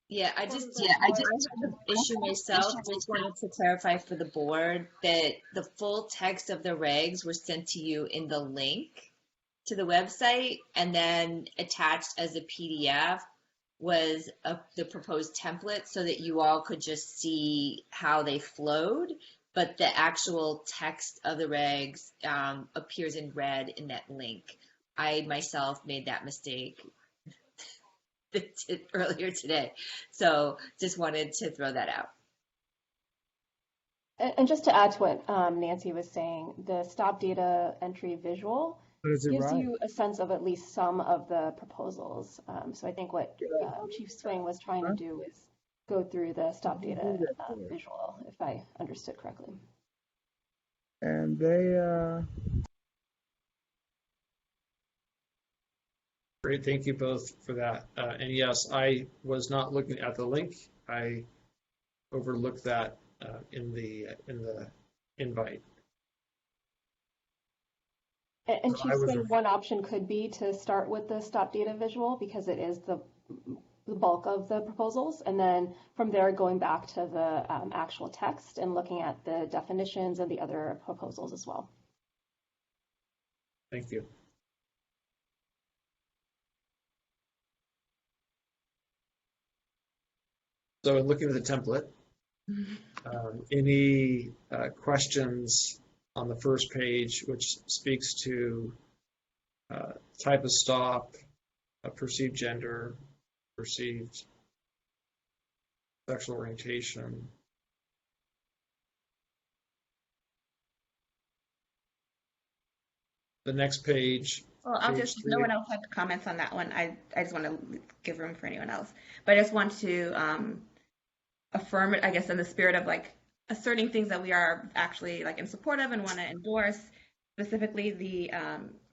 Yeah, I just have an issue myself. Just wanted to clarify for the board that the full text of the regs were sent to you in the link to the website, and then attached as a PDF was the proposed template so that you all could just see how they flowed. But the actual text of the regs appears in red in that link. I myself made that mistake earlier today. So just wanted to throw that out. And just to add to what Nancy was saying, the stop data entry visual gives you a sense of at least some of the proposals. So I think what Chief Swing was trying to do is go through the stop data visual, if I understood correctly. And they Great, thank you both for that. And yes, I was not looking at the link. I overlooked that in the invite. And Chief Swing, one option could be to start with the stop data visual because it is the bulk of the proposals, and then from there going back to the actual text and looking at the definitions and the other proposals as well. Thank you. So in looking at the template, any questions on the first page, which speaks to type of stop, perceived gender, perceived sexual orientation? The next page. Well, no one else had comments on that one. I just want to give room for anyone else. But I just want to affirm it, I guess, in the spirit of like asserting things that we are actually like in support of and want to endorse, specifically the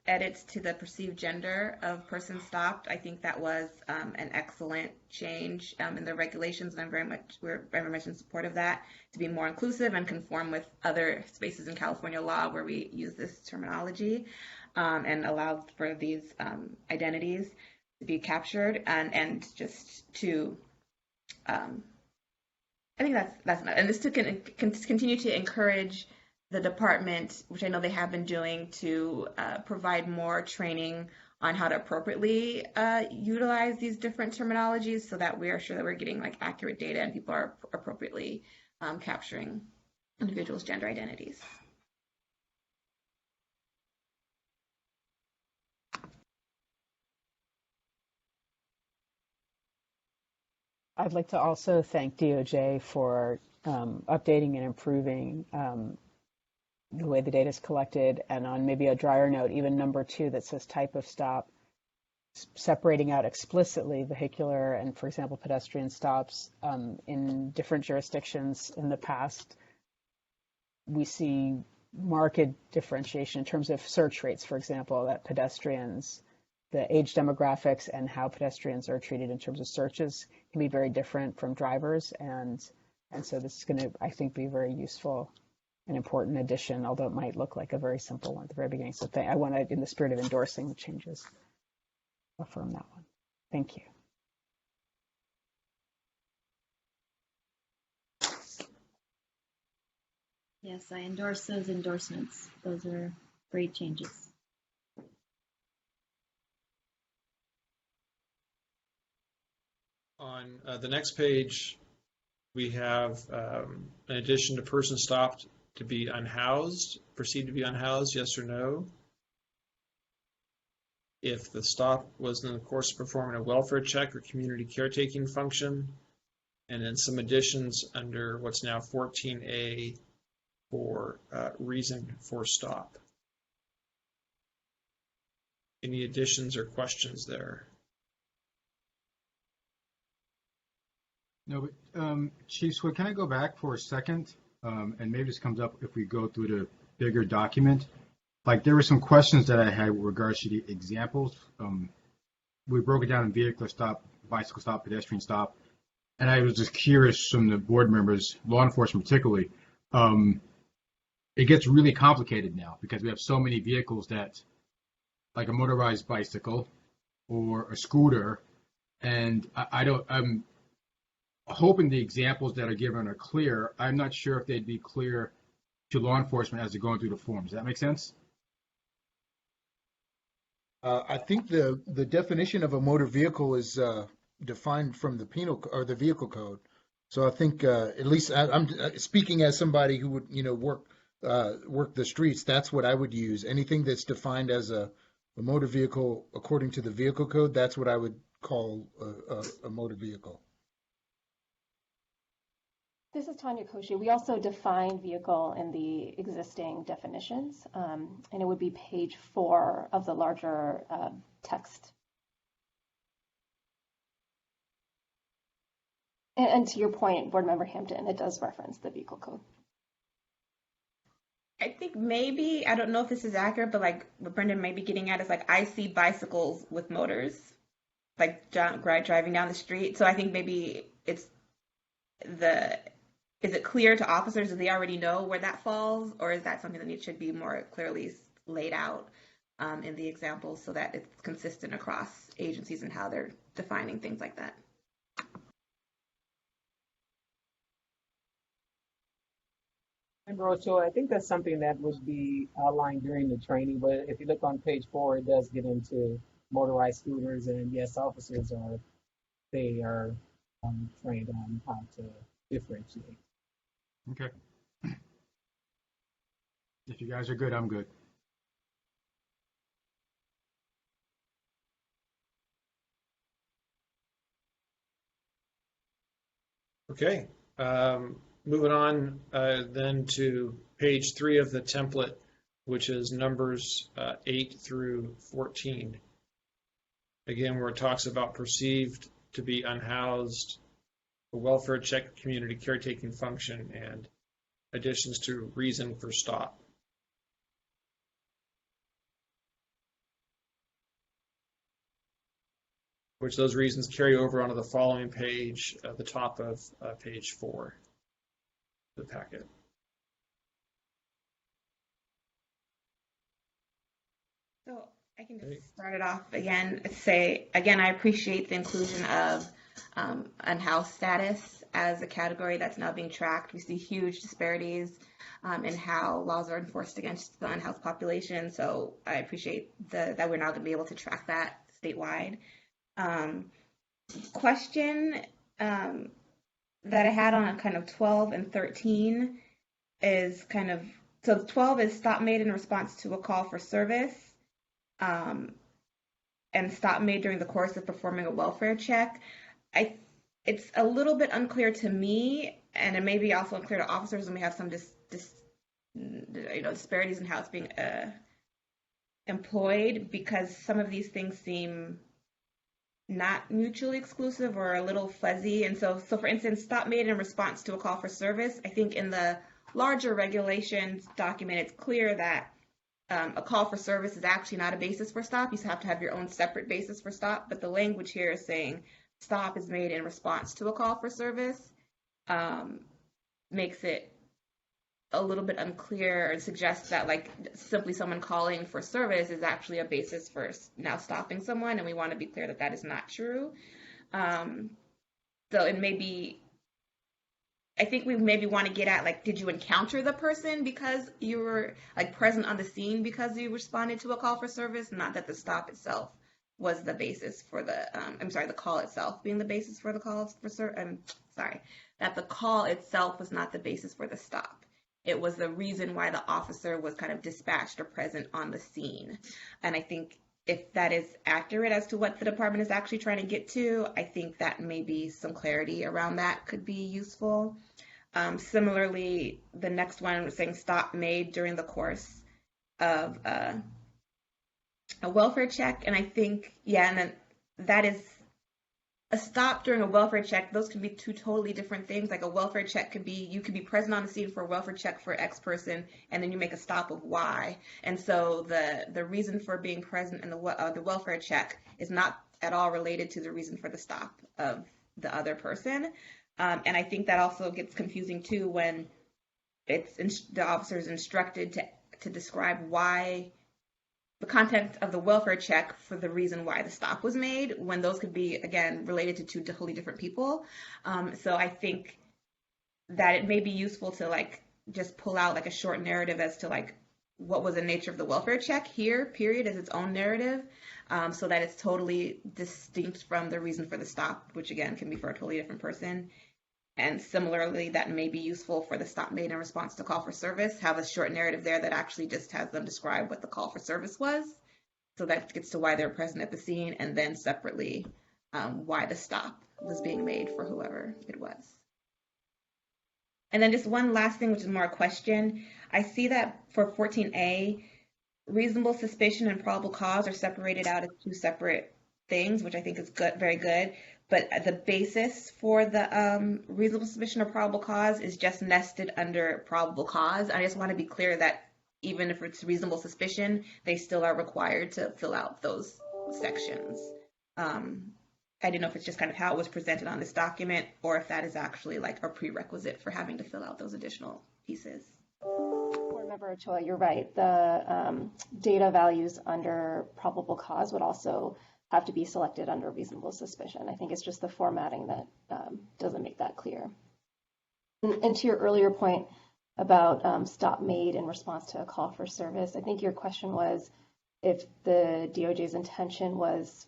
edits to the perceived gender of person stopped. I think that was an excellent change in the regulations, and we're very much in support of that, to be more inclusive and conform with other spaces in California law where we use this terminology, and allow for these identities to be captured, and just to I think that's not, and this to continue to encourage the department, which I know they have been doing, to provide more training on how to appropriately utilize these different terminologies, so that we are sure that we're getting like accurate data and people are appropriately capturing individuals' gender identities. I'd like to also thank DOJ for updating and improving the way the data is collected, and on maybe a drier note, even number 2 that says type of stop, separating out explicitly vehicular and, for example, pedestrian stops. In different jurisdictions in the past, we see marked differentiation in terms of search rates, for example, that pedestrians, the age demographics and how pedestrians are treated in terms of searches can be very different from drivers. And so this is going to, I think, be very useful and important addition, although it might look like a very simple one at the very beginning. So I want to, in the spirit of endorsing the changes, affirm that one. Thank you. Yes, I endorse those endorsements. Those are great changes. On the next page, we have an addition to person stopped to be unhoused, perceived to be unhoused, yes or no. If the stop was in the course of performing a welfare check or community caretaking function, and then some additions under what's now 14A for reason for stop. Any additions or questions there? No, but Chief Swift, can I go back for a second? And maybe this comes up if we go through the bigger document. Like, there were some questions that I had with regards to the examples. We broke it down in vehicle stop, bicycle stop, pedestrian stop. And I was just curious from the board members, law enforcement particularly, it gets really complicated now because we have so many vehicles that, like a motorized bicycle or a scooter, and I'm hoping the examples that are given are clear. I'm not sure if they'd be clear to law enforcement as they're going through the forms. Does that make sense? I think the definition of a motor vehicle is defined from the penal or the vehicle code. So I think at least I'm speaking as somebody who would work the streets. That's what I would use. Anything that's defined as a motor vehicle according to the vehicle code, that's what I would call a motor vehicle. This is Tanya Koshi. We also define vehicle in the existing definitions, and it would be page 4 of the larger text. And to your point, Board Member Hampton, it does reference the vehicle code. I think maybe, I don't know if this is accurate, but like what Brendan might be getting at is like, I see bicycles with motors, like driving down the street. So I think maybe it's is it clear to officers that they already know where that falls, or is that something that should be more clearly laid out in the examples so that it's consistent across agencies and how they're defining things like that? And Rochelle, I think that's something that would be outlined during the training, but if you look on page 4, it does get into motorized scooters, and yes, officers are trained on how to differentiate. Okay. If you guys are good, I'm good. Okay. Moving on then to page 3 of the template, which is numbers 8 through 14. Again, where it talks about perceived to be unhoused, a welfare check, community caretaking function, and additions to reason for stop. which those reasons carry over onto the following page at the top of page 4 of the packet. So I can just start it off again, say, again, I appreciate the inclusion of unhoused status as a category that's now being tracked. We see huge disparities in how laws are enforced against the unhoused population. So I appreciate that we're now going to be able to track that statewide. Question that I had on kind of 12 and 13 is kind of, so 12 is stop made in response to a call for service, and stop made during the course of performing a welfare check. It's a little bit unclear to me, and it may be also unclear to officers, and we have some disparities in how it's being employed, because some of these things seem not mutually exclusive or a little fuzzy. And so for instance, stop made in response to a call for service. I think in the larger regulations document, it's clear that a call for service is actually not a basis for stop. You have to have your own separate basis for stop. But the language here is saying stop is made in response to a call for service, makes it a little bit unclear, and suggests that like simply someone calling for service is actually a basis for now stopping someone, and we want to be clear that that is not true. So it may be, I think we maybe want to get at, like, did you encounter the person because you were like present on the scene because you responded to a call for service, not that the stop itself was the basis for the, the call itself being the basis for the call for service. That the call itself was not the basis for the stop. It was the reason why the officer was kind of dispatched or present on the scene. And I think if that is accurate as to what the department is actually trying to get to, I think that maybe some clarity around that could be useful. Similarly, the next one was saying stop made during the course of a welfare check. And I think, and then that is a stop during a welfare check. Those could be two totally different things. Like a welfare check could be, you could be present on the scene for a welfare check for X person, and then you make a stop of Y. And so the reason for being present in the welfare check is not at all related to the reason for the stop of the other person. And I think that also gets confusing too when the officer is instructed to describe why the content of the welfare check for the reason why the stop was made, when those could be, again, related to two totally different people. So I think that it may be useful to like just pull out like a short narrative as to like what was the nature of the welfare check here, period, as its own narrative, so that it's totally distinct from the reason for the stop, which again can be for a totally different person. And similarly, that may be useful for the stop made in response to call for service, have a short narrative there that actually just has them describe what the call for service was. So that gets to why they're present at the scene, and then separately why the stop was being made for whoever it was. And then just one last thing, which is more a question. I see that for 14A, reasonable suspicion and probable cause are separated out as two separate things, which I think is good, very good. But the basis for the reasonable suspicion or probable cause is just nested under probable cause. I just want to be clear that even if it's reasonable suspicion, they still are required to fill out those sections. I didn't know if it's just kind of how it was presented on this document, or if that is actually like a prerequisite for having to fill out those additional pieces. Board Member Ochoa, you're right. The data values under probable cause would also have to be selected under reasonable suspicion. I think it's just the formatting that doesn't make that clear. And to your earlier point about stop made in response to a call for service, I think your question was if the DOJ's intention was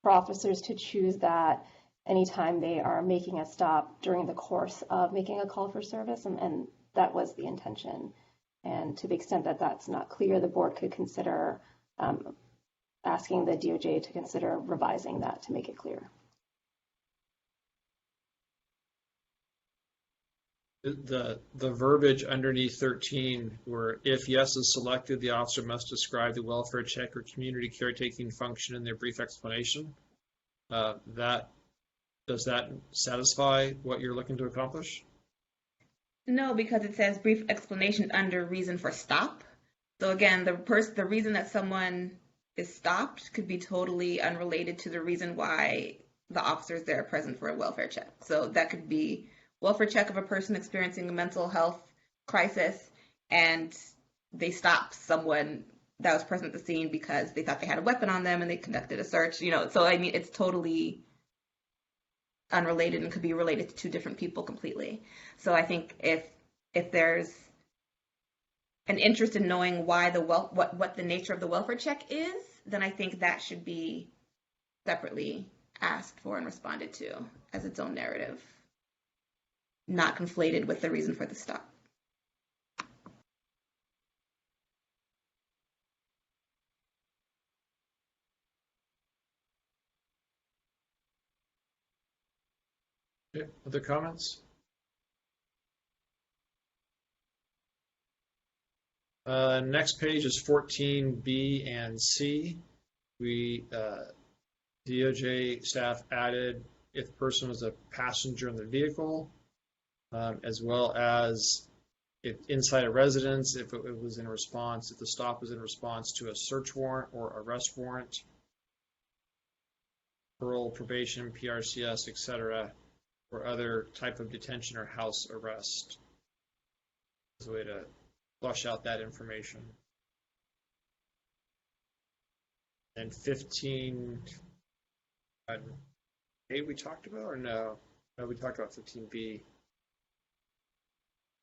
for officers to choose that anytime they are making a stop during the course of making a call for service, and that was the intention. And to the extent that that's not clear, the board could consider asking the DOJ to consider revising that to make it clear. The verbiage underneath 13, where if yes is selected, the officer must describe the welfare check or community caretaking function in their brief explanation. Does that satisfy what you're looking to accomplish? No, because it says brief explanation under reason for stop. So again, the reason that someone is stopped could be totally unrelated to the reason why the officers there are present for a welfare check. So that could be welfare check of a person experiencing a mental health crisis, and they stop someone that was present at the scene because they thought they had a weapon on them and they conducted a search, so I mean, it's totally unrelated and could be related to two different people completely. So I think if there's an interest in knowing why what the nature of the welfare check is, then I think that should be separately asked for and responded to as its own narrative, not conflated with the reason for the stop. Okay, other comments? Next page is 14B and C. We DOJ staff added if the person was a passenger in the vehicle, as well as if inside a residence, if it was in response, if the stop was in response to a search warrant or arrest warrant, parole, probation, PRCS, etc., or other type of detention or house arrest. As a way to flush out that information. And 15A we talked about, or no? No, we talked about 15B.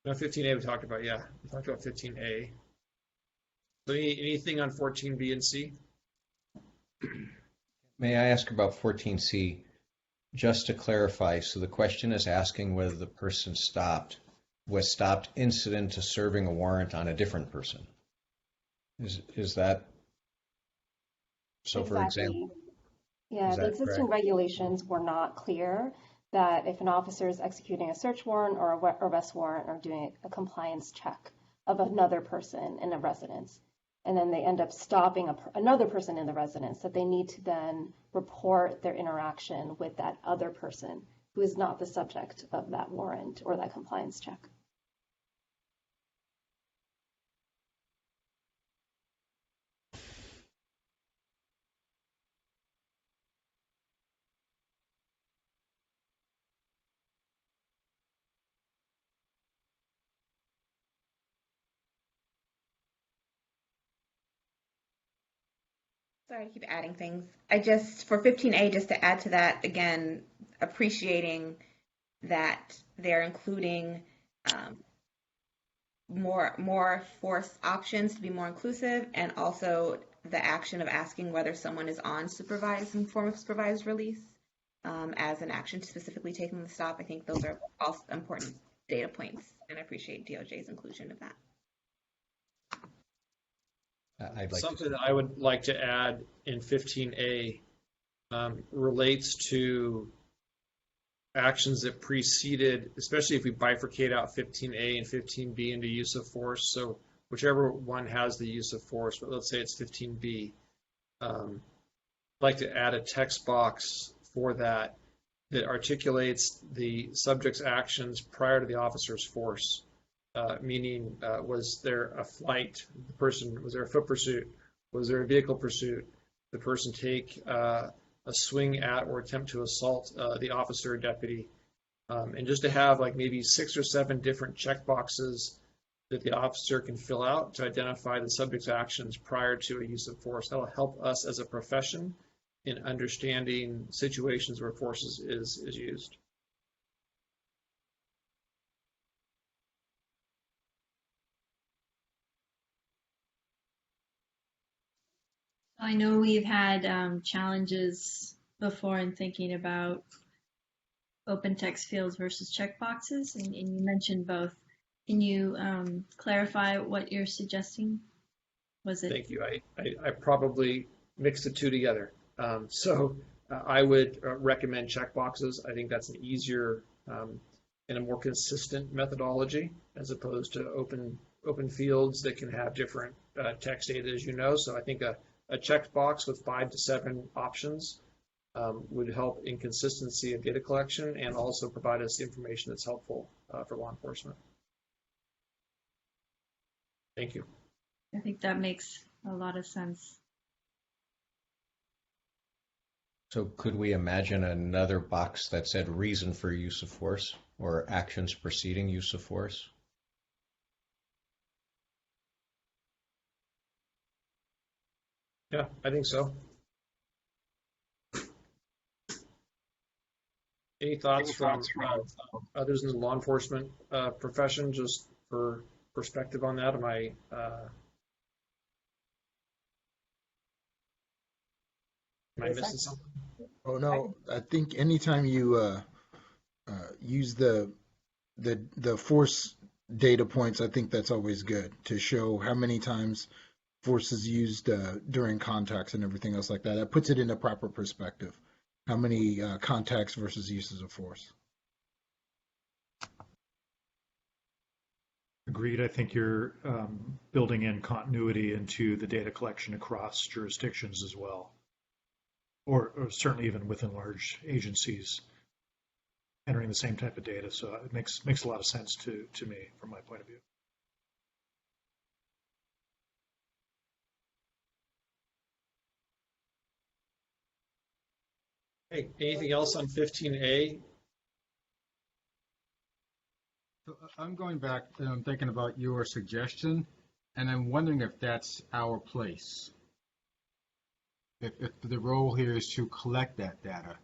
No, 15A we talked about, yeah. We talked about 15A. So anything on 14B and C? May I ask about 14C? Just to clarify, so the question is asking whether the person was stopped incident to serving a warrant on a different person. Is that so? Exactly. For example, yeah, the existing regulations were not clear that if an officer is executing a search warrant or a arrest warrant or doing a compliance check of another person in a residence, and then they end up stopping another person in the residence, that they need to then report their interaction with that other person who is not the subject of that warrant or that compliance check. Sorry to keep adding things. For 15A, just to add to that, again, appreciating that they're including more force options to be more inclusive, and also the action of asking whether someone is on some form of supervised release as an action to specifically taking the stop. I think those are all important data points, and I appreciate DOJ's inclusion of that. Something that I would like to add in 15A relates to actions that preceded, especially if we bifurcate out 15A and 15B into use of force. So whichever one has the use of force, but let's say it's 15B, I'd like to add a text box for that articulates the subject's actions prior to the officer's force. Meaning, was there a flight? Was there a foot pursuit? Was there a vehicle pursuit? The person take a swing at or attempt to assault the officer or deputy? And just to have like maybe 6 or 7 different check boxes that the officer can fill out to identify the subject's actions prior to a use of force. That'll help us as a profession in understanding situations where force is used. I know we've had challenges before in thinking about open text fields versus checkboxes, and you mentioned both. Can you clarify what you're suggesting? Thank you. I probably mixed the two together. I would recommend checkboxes. I think that's an easier and a more consistent methodology as opposed to open fields that can have different text data, as you know. So I think a checkbox with 5 to 7 options would help in consistency of data collection and also provide us the information that's helpful for law enforcement. Thank you. I think that makes a lot of sense. So could we imagine another box that said reason for use of force or actions preceding use of force? Yeah, I think so. Any thoughts from others in the law enforcement profession, just for perspective on that? Am I missing something? Oh no, I think anytime you use the force data points, I think that's always good to show how many times force is used during contacts and everything else like that. That puts it in a proper perspective. How many contacts versus uses of force. Agreed. I think you're building in continuity into the data collection across jurisdictions as well, or certainly even within large agencies entering the same type of data. So it makes a lot of sense to me from my point of view. Hey, anything else on 15A? So I'm going back and I'm thinking about your suggestion, and I'm wondering if that's our place. If the role here is to collect that data,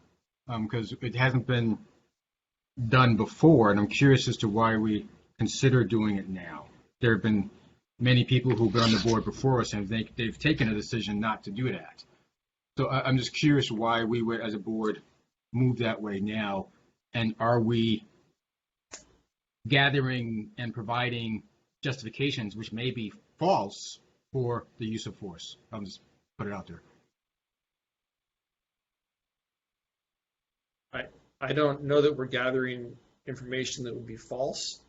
because it hasn't been done before, and I'm curious as to why we consider doing it now. There have been many people who've been on the board before us, and they've taken a decision not to do that. So I'm just curious why we would, as a board, move that way now, and are we gathering and providing justifications which may be false for the use of force? I'll just put it out there. I don't know that we're gathering information that would be false.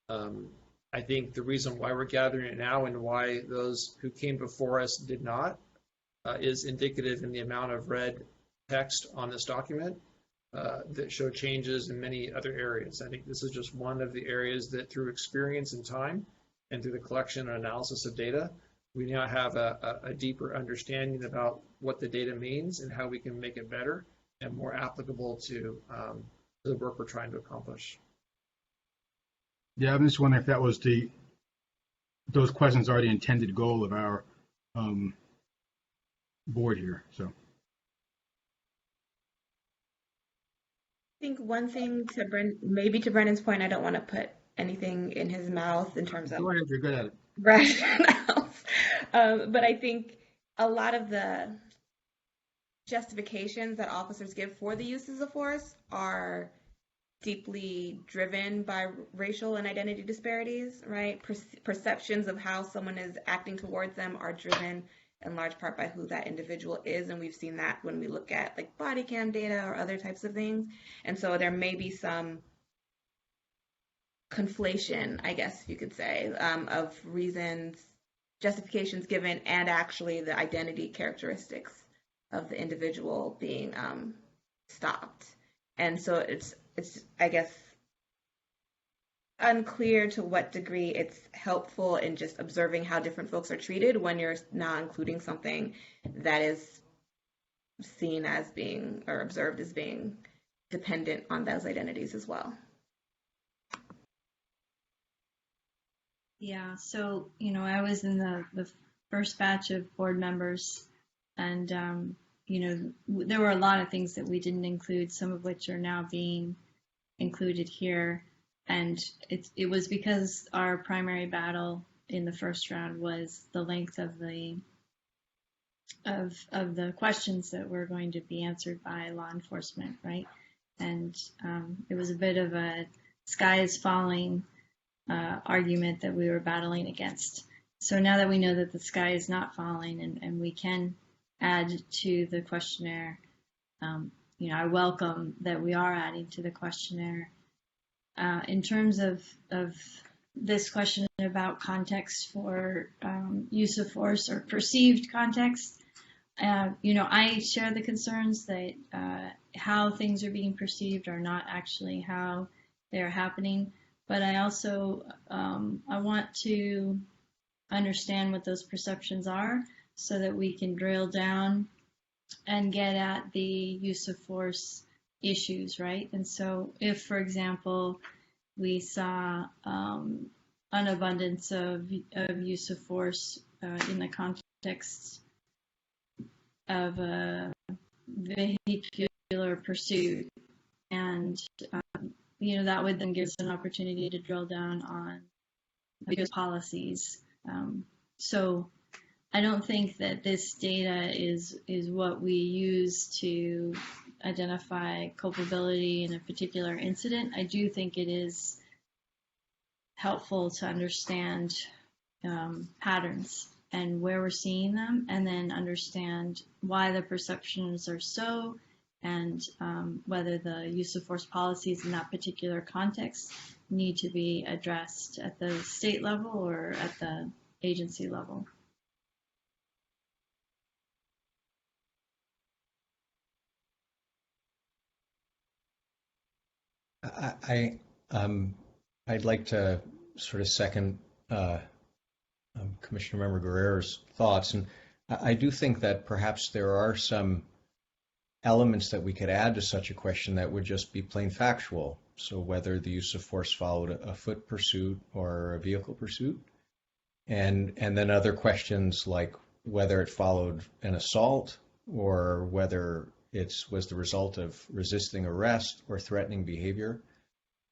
I think the reason why we're gathering it now and why those who came before us did not is indicative in the amount of red text on this document that show changes in many other areas. I think this is just one of the areas that through experience and time and through the collection and analysis of data, we now have a deeper understanding about what the data means and how we can make it better and more applicable to the work we're trying to accomplish. Yeah, I'm just wondering if that was those questions are the intended goal of our board here. So I think one thing to maybe to Brendan's point, I don't want to put anything in his mouth in terms of go ahead, you're good at it. Rationales. But I think a lot of the justifications that officers give for the uses of force are deeply driven by racial and identity disparities, right? Perceptions of how someone is acting towards them are driven in large part by who that individual is, and we've seen that when we look at like body cam data or other types of things. And so there may be some conflation, I guess you could say, of reasons, justifications given, and actually the identity characteristics of the individual being stopped. And so it's I guess unclear to what degree it's helpful in just observing how different folks are treated when you're not including something that is seen as being or observed as being dependent on those identities as well. Yeah, so, I was in the first batch of board members, and, there were a lot of things that we didn't include, some of which are now being included here. And it was because our primary battle in the first round was the length of the questions that were going to be answered by law enforcement, right? And it was a bit of a sky is falling argument that we were battling against. So now that we know that the sky is not falling and we can add to the questionnaire, I welcome that we are adding to the questionnaire. In terms of this question about context for use of force or perceived context, I share the concerns that how things are being perceived are not actually how they're happening. But I also I want to understand what those perceptions are so that we can drill down and get at the use of force issues, right? And so if, for example, we saw an abundance of use of force in the context of a vehicular pursuit, and that would then give us an opportunity to drill down on those policies. So I don't think that this data is what we use to identify culpability in a particular incident. I do think it is helpful to understand patterns and where we're seeing them, and then understand why the perceptions are so, and whether the use of force policies in that particular context need to be addressed at the state level or at the agency level. I'd like to sort of second Commissioner Member Guerrero's thoughts, and I do think that perhaps there are some elements that we could add to such a question that would just be plain factual. So whether the use of force followed a foot pursuit or a vehicle pursuit, and then other questions like whether it followed an assault or whether it was the result of resisting arrest or threatening behavior.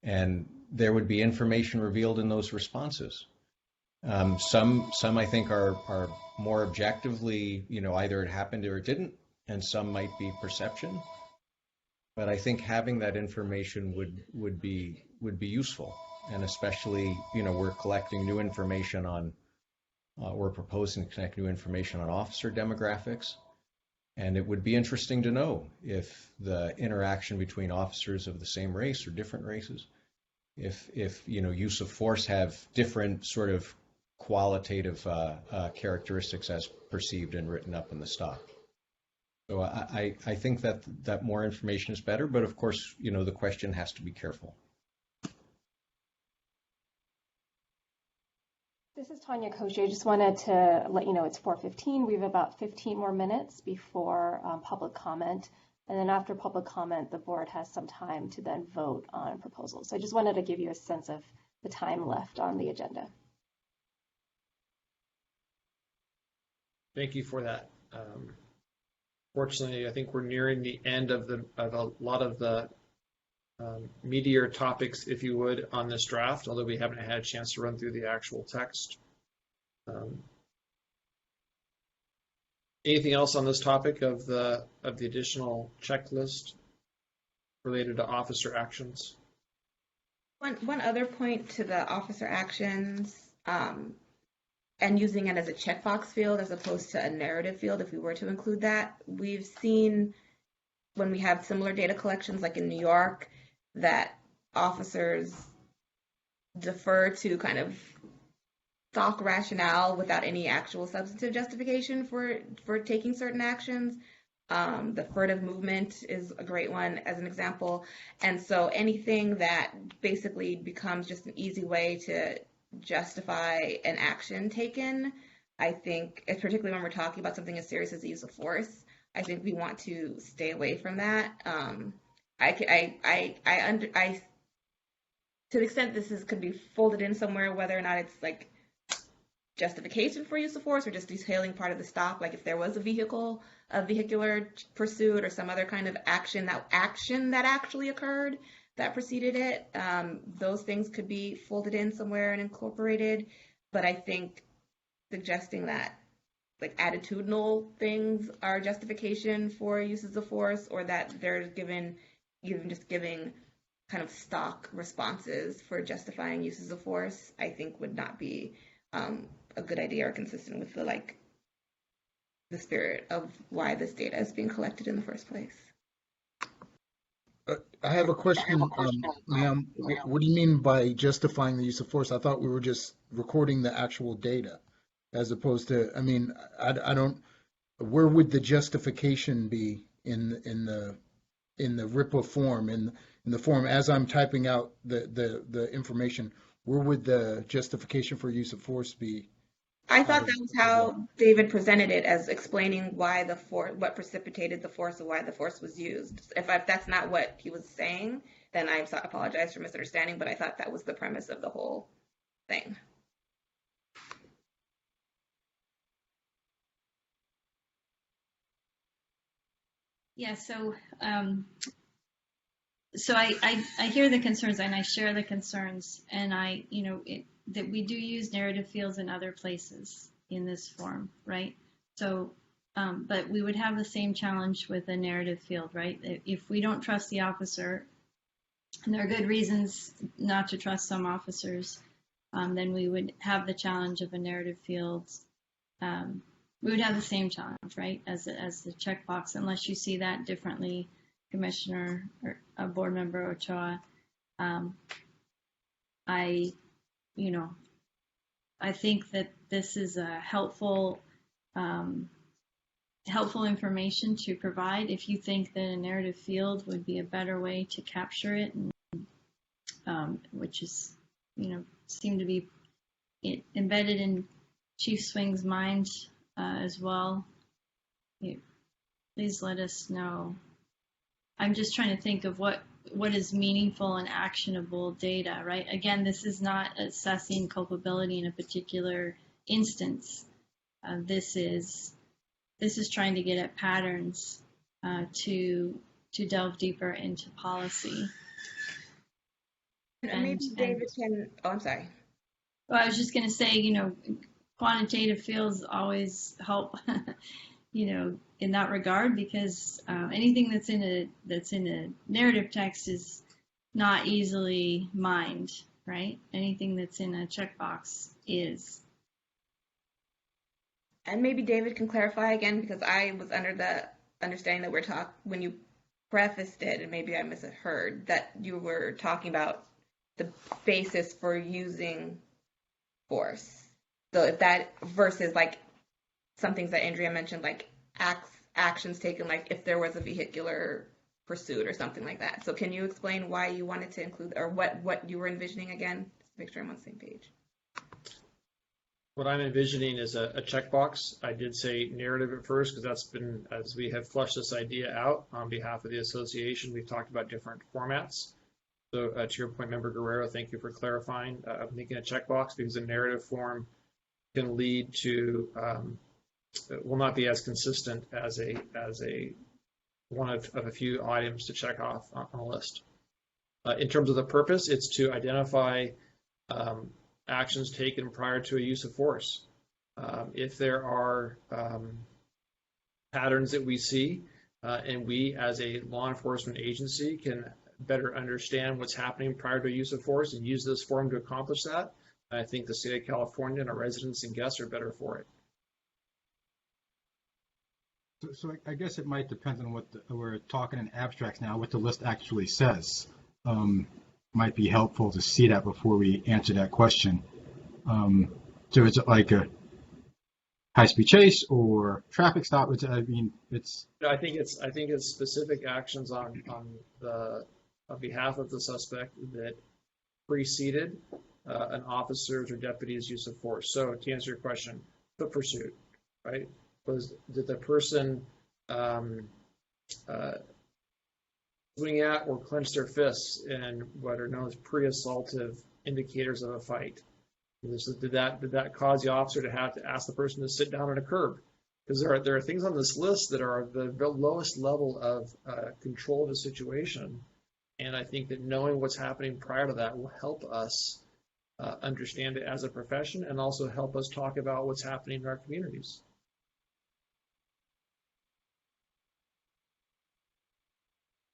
And there would be information revealed in those responses. Some I think are more objectively, either it happened or it didn't, and some might be perception. But I think having that information would be useful, and especially we're collecting new information on, we're proposing to collect new information on officer demographics, and it would be interesting to know if the interaction between officers of the same race or different races, if use of force have different sort of qualitative characteristics as perceived and written up in the stop. So I think that more information is better, but of course, the question has to be careful. This is Tanya Koshi. I just wanted to let you know it's 4:15. We have about 15 more minutes before public comment. And then after public comment, the board has some time to then vote on proposals. So I just wanted to give you a sense of the time left on the agenda. Thank you for that. Fortunately, I think we're nearing the end of a lot of the meatier topics, if you would, on this draft, although we haven't had a chance to run through the actual text. Anything else on this topic of the additional checklist related to officer actions? One other point to the officer actions, and using it as a checkbox field as opposed to a narrative field, if we were to include that. We've seen when we have similar data collections, like in New York, that officers defer to kind of stock rationale without any actual substantive justification for taking certain actions. The furtive movement is a great one as an example. And so anything that basically becomes just an easy way to justify an action taken, I think, particularly when we're talking about something as serious as the use of force, I think we want to stay away from that. To the extent this could be folded in somewhere, whether or not it's like justification for use of force or just detailing part of the stop, like if there was a vehicular pursuit or some other kind of action that actually occurred that preceded it, those things could be folded in somewhere and incorporated. But I think suggesting that like attitudinal things are justification for uses of force, or that they're giving kind of stock responses for justifying uses of force, I think would not be a good idea or consistent with the spirit of why this data is being collected in the first place. I have a question, ma'am. What do you mean by justifying the use of force? I thought we were just recording the actual data, as opposed to. I mean, I don't. Where would the justification be in the RIPA form, in the form as I'm typing out the information? Where would the justification for use of force be? I thought that was how David presented it, as explaining why the force, what precipitated the force, and why the force was used. If that's not what he was saying, then I apologize for misunderstanding, but I thought that was the premise of the whole thing. Yeah, so I hear the concerns and I share the concerns, and that we do use narrative fields in other places in this form, right? So, but we would have the same challenge with a narrative field, right? If we don't trust the officer, and there are good reasons not to trust some officers, then we would have the challenge of a narrative field. We would have the same challenge, right, as the checkbox, unless you see that differently, Commissioner or Board Member Ochoa. I think that this is a helpful information to provide if you think that a narrative field would be a better way to capture it, and, which is, seem to be embedded in Chief Swing's mind as well. Please let us know. I'm just trying to think of what is meaningful and actionable data, right? Again, this is not assessing culpability in a particular instance. This is trying to get at patterns to delve deeper into policy. And maybe David can. Oh, I'm sorry. Well, I was just going to say, quantitative fields always help, in that regard, because anything that's in a narrative text is not easily mined, right? Anything that's in a checkbox is. And maybe David can clarify again, because I was under the understanding that when you prefaced it, and maybe I misheard, that you were talking about the basis for using force. So if that versus like some things that Andrea mentioned, like actions taken, like if there was a vehicular pursuit or something like that. So can you explain why you wanted to include, or what you were envisioning again? Just to make sure I'm on the same page. What I'm envisioning is a checkbox. I did say narrative at first because that's been, as we have flushed this idea out on behalf of the association, we've talked about different formats. So to your point, Member Guerrero, thank you for clarifying. I'm thinking a checkbox because a narrative form can lead to, will not be as consistent as a one of a few items to check off on a list. In terms of the purpose, it's to identify actions taken prior to a use of force. If there are patterns that we see, and we as a law enforcement agency can better understand what's happening prior to use of force and use this form to accomplish that, I think the state of California and our residents and guests are better for it. So I guess it might depend on what we're talking in abstracts now, what the list actually says. Might be helpful to see that before we answer that question. So is it like a high-speed chase or traffic stop? I think it's specific actions on behalf of the suspect that preceded an officer's or deputy's use of force. So to answer your question, foot pursuit, right? Did the person swing at or clench their fists in what are known as pre-assaultive indicators of a fight? Did that cause the officer to have to ask the person to sit down on a curb? Because there are things on this list that are the lowest level of control of the situation, and I think that knowing what's happening prior to that will help us understand it as a profession, and also help us talk about what's happening in our communities.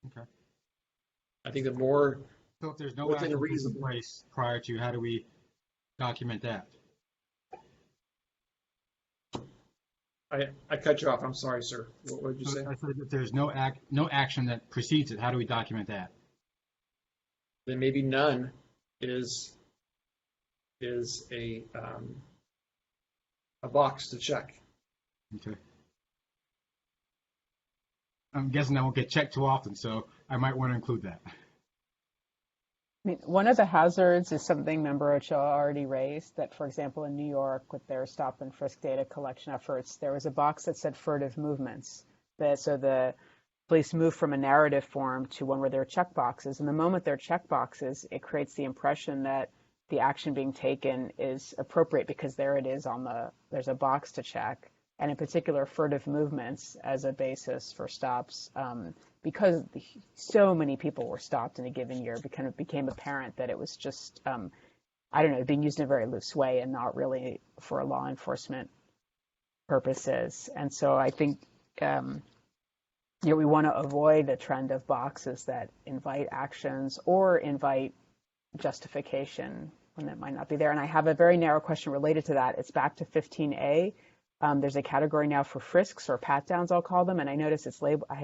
Okay. I think the more. So if there's no action in place prior to, how do we document that? I cut you off. I'm sorry, sir. What did you say? I said if there's no action that precedes it, how do we document that? Then maybe none is a box to check. Okay. I'm guessing that won't get checked too often, so I might want to include that. I mean, one of the hazards is something Member Ochoa already raised, that, for example, in New York, with their stop and frisk data collection efforts, there was a box that said furtive movements. So the police moved from a narrative form to one where there are checkboxes. And the moment there are checkboxes, it creates the impression that the action being taken is appropriate because there it is there's a box to check. And in particular, furtive movements as a basis for stops, because so many people were stopped in a given year, it became apparent that it was just, I don't know, being used in a very loose way and not really for law enforcement purposes. And so I think, we want to avoid a trend of boxes that invite actions or invite justification when that might not be there. And I have a very narrow question related to that. It's back to 15A. There's a category now for frisks or pat downs, I'll call them, and I had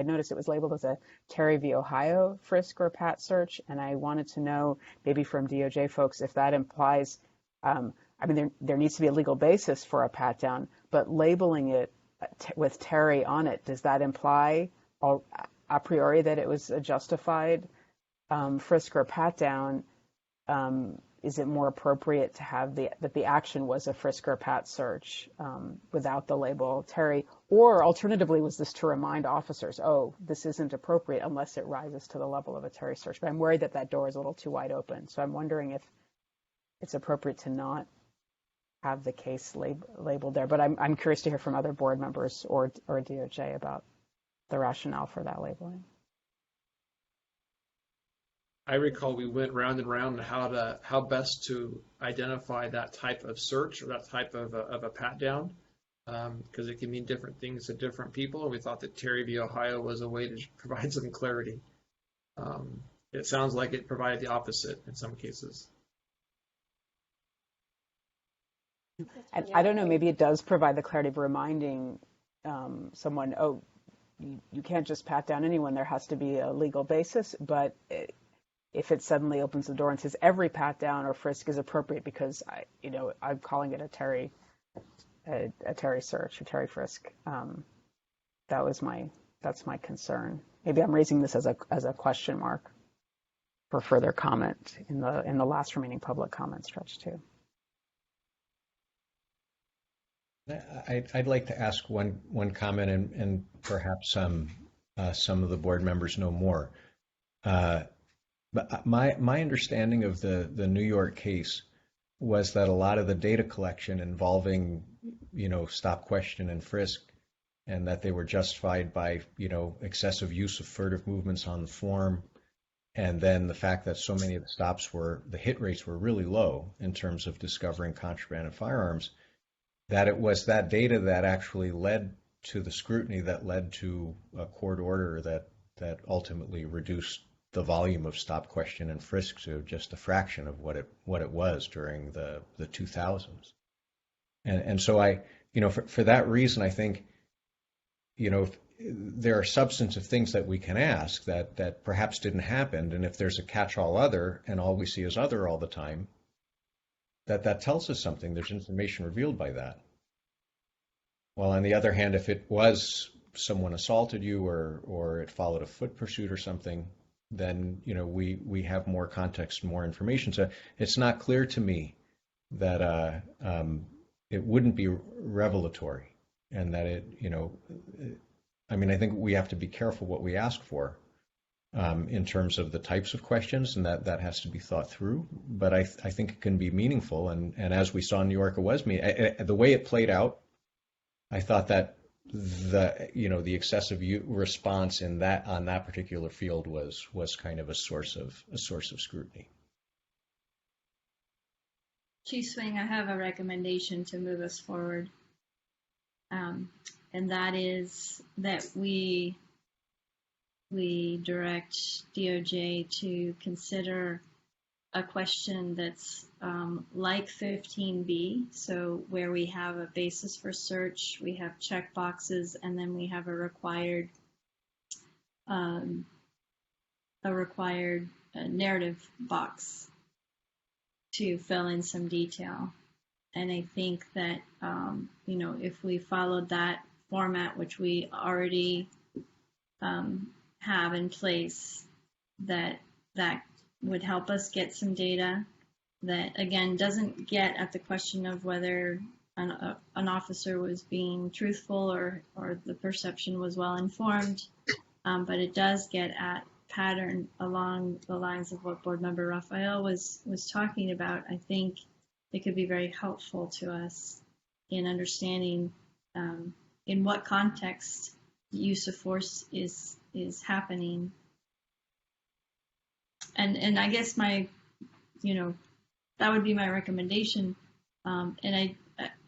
noticed it was labeled as a Terry v. Ohio frisk or pat search, and I wanted to know, maybe from DOJ folks, if that implies, there needs to be a legal basis for a pat down, but labeling it with Terry on it, does that imply a priori that it was a justified frisk or pat down? Is it more appropriate to have that the action was a frisk or pat search without the label Terry? Or alternatively, was this to remind officers, oh, this isn't appropriate unless it rises to the level of a Terry search? But I'm worried that door is a little too wide open. So I'm wondering if it's appropriate to not have the case labeled there. But I'm curious to hear from other board members or DOJ about the rationale for that labeling. I recall we went round and round on how best to identify that type of search or that type of a pat down, because it can mean different things to different people. And we thought that Terry v. Ohio was a way to provide some clarity. It sounds like it provided the opposite in some cases. And I don't know, maybe it does provide the clarity of reminding someone, oh, you can't just pat down anyone. There has to be a legal basis, but if it suddenly opens the door and says every pat down or frisk is appropriate because I'm calling it a Terry search, a Terry frisk. That's my concern. Maybe I'm raising this as a question mark for further comment in the last remaining public comment stretch too. I'd like to ask one comment, and perhaps some of the board members know more. But my understanding of the New York case was that a lot of the data collection involving, stop, question, and frisk, and that they were justified by, excessive use of furtive movements on the form, and then the fact that so many of the stops the hit rates were really low in terms of discovering contraband and firearms, that it was that data that actually led to the scrutiny that led to a court order that ultimately reduced the volume of stop, question, and frisk to just a fraction of what it was during the 2000s. And so for that reason, I think, there are substantive things that we can ask that perhaps didn't happen. And if there's a catch-all other and all we see is other all the time, that tells us something. There's information revealed by that. While on the other hand, if it was someone assaulted you or it followed a foot pursuit or something, then we have more context, more information. So it's not clear to me that it wouldn't be revelatory, and that I think we have to be careful what we ask for in terms of the types of questions, and that has to be thought through. But I think it can be meaningful, and as we saw in New York, it was the way it played out. I thought that the excessive response on that particular field was kind of a source of scrutiny. Chief Swing, I have a recommendation to move us forward, and that is that we direct DOJ to consider a question that's like 15B, so where we have a basis for search, we have check boxes, and then we have a required narrative box to fill in some detail. And I think that if we followed that format, which we already have in place, that would help us get some data that, again, doesn't get at the question of whether an officer was being truthful or the perception was well informed, but it does get at pattern along the lines of what Board Member Raphael was talking about. I think it could be very helpful to us in understanding in what context use of force is happening. And I guess that would be my recommendation. And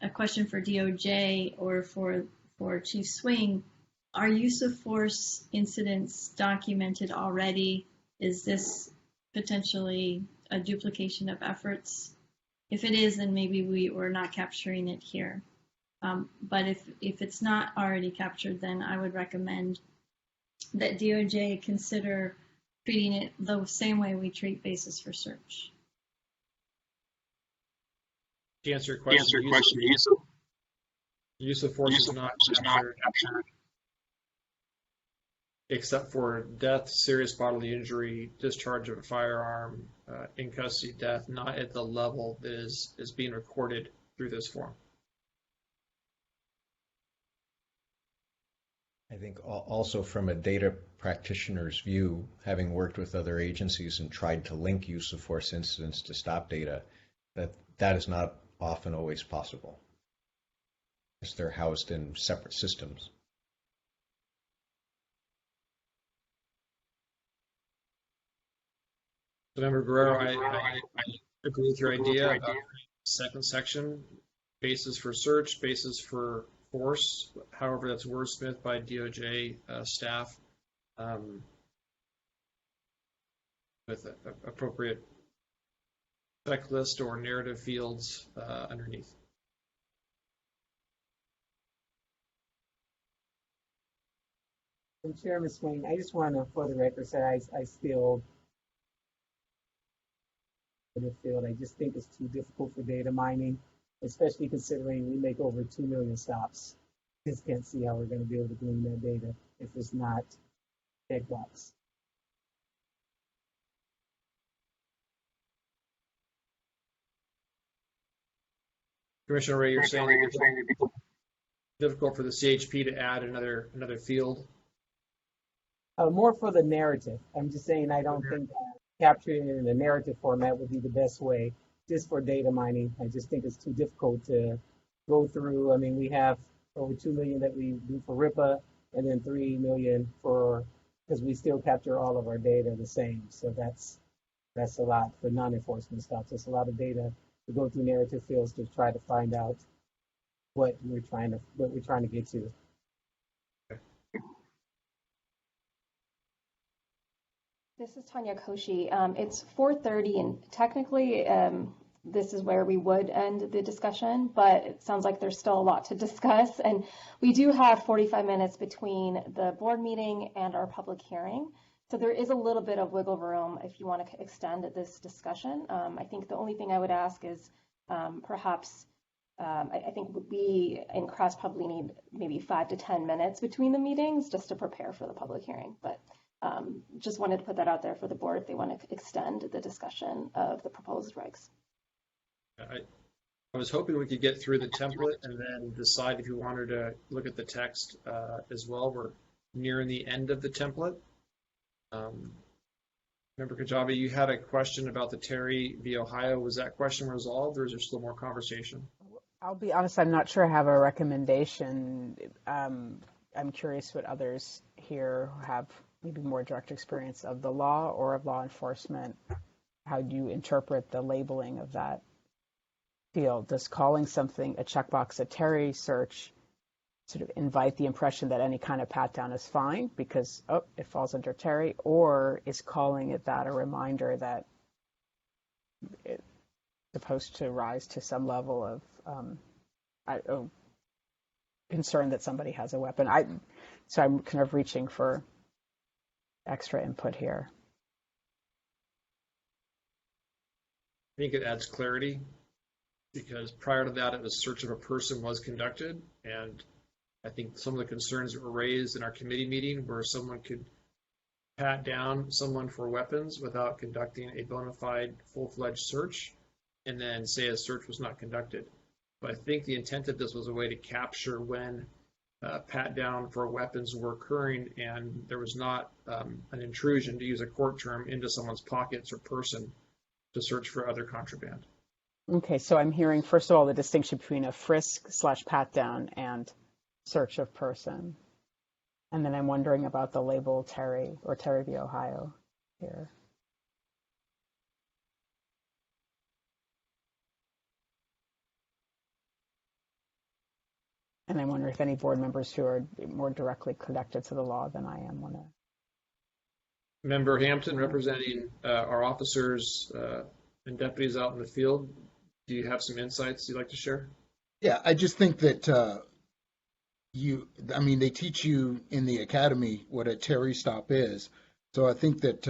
a question for DOJ or for Chief Swing: are use of force incidents documented already? Is this potentially a duplication of efforts? If it is, then maybe we're not capturing it here. But if it's not already captured, then I would recommend that DOJ consider treating it the same way we treat basis for search. To answer your question, use of force is not captured, except for death, serious bodily injury, discharge of a firearm, in custody death, not at the level that is being recorded through this form. I think also from a data practitioner's view, having worked with other agencies and tried to link use of force incidents to stop data, that is not often always possible, because they're housed in separate systems. Member Guerrero, I agree with your idea about second section, basis for search, basis for force. However, that's wordsmithed by DOJ staff with appropriate checklist or narrative fields underneath. And Chairman Swing, I just want to, for the record, say I still feel I just think it's too difficult for data mining, especially considering we make over 2 million stops. Just can't see how we're going to be able to glean that data if it's not checkbox. Commissioner Ray, you're saying it's difficult for the CHP to add another field? More for the narrative. I'm just saying I don't think capturing it in a narrative format would be the best way just for data mining. I just think it's too difficult to go through. I mean, we have over 2 million that we do for RIPA and then 3 million because we still capture all of our data the same. So that's a lot for non-enforcement stops. It's a lot of data to go through narrative fields to try to find out what we're trying to get to. This is Tanya Koshi. It's 4:30, and technically this is where we would end the discussion, but it sounds like there's still a lot to discuss. And we do have 45 minutes between the board meeting and our public hearing. So there is a little bit of wiggle room if you want to extend this discussion. I think the only thing I would ask is perhaps I think we in CRAS probably need maybe 5 to 10 minutes between the meetings just to prepare for the public hearing. But just wanted to put that out there for the board if they want to extend the discussion of the proposed regs. I was hoping we could get through the template and then decide if you wanted to look at the text as well. We're nearing the end of the template. Member Kajabi, you had a question about the Terry v. Ohio. Was that question resolved, or is there still more conversation? I'll be honest, I'm not sure I have a recommendation. I'm curious what others here have maybe more direct experience of the law or of law enforcement. How do you interpret the labeling of that field? Does calling something a checkbox a Terry search sort of invite the impression that any kind of pat down is fine because, oh, it falls under Terry, or is calling it that a reminder that it's supposed to rise to some level of concern that somebody has a weapon? So I'm kind of reaching for extra input here. I think it adds clarity because prior to that, a search of a person was conducted, and I think some of the concerns that were raised in our committee meeting where someone could pat down someone for weapons without conducting a bona fide full-fledged search, and then say a search was not conducted. But I think the intent of this was a way to capture when pat down for weapons were occurring and there was not an intrusion, to use a court term, into someone's pockets or person to search for other contraband. Okay, so I'm hearing, first of all, the distinction between a frisk/pat down and search of person. And then I'm wondering about the label Terry or Terry v. Ohio here. And I wonder if any board members who are more directly connected to the law than I am want to. Member Hampton, representing our officers and deputies out in the field, do you have some insights you'd like to share? Yeah, I just think that they teach you in the academy what a Terry stop is. So I think that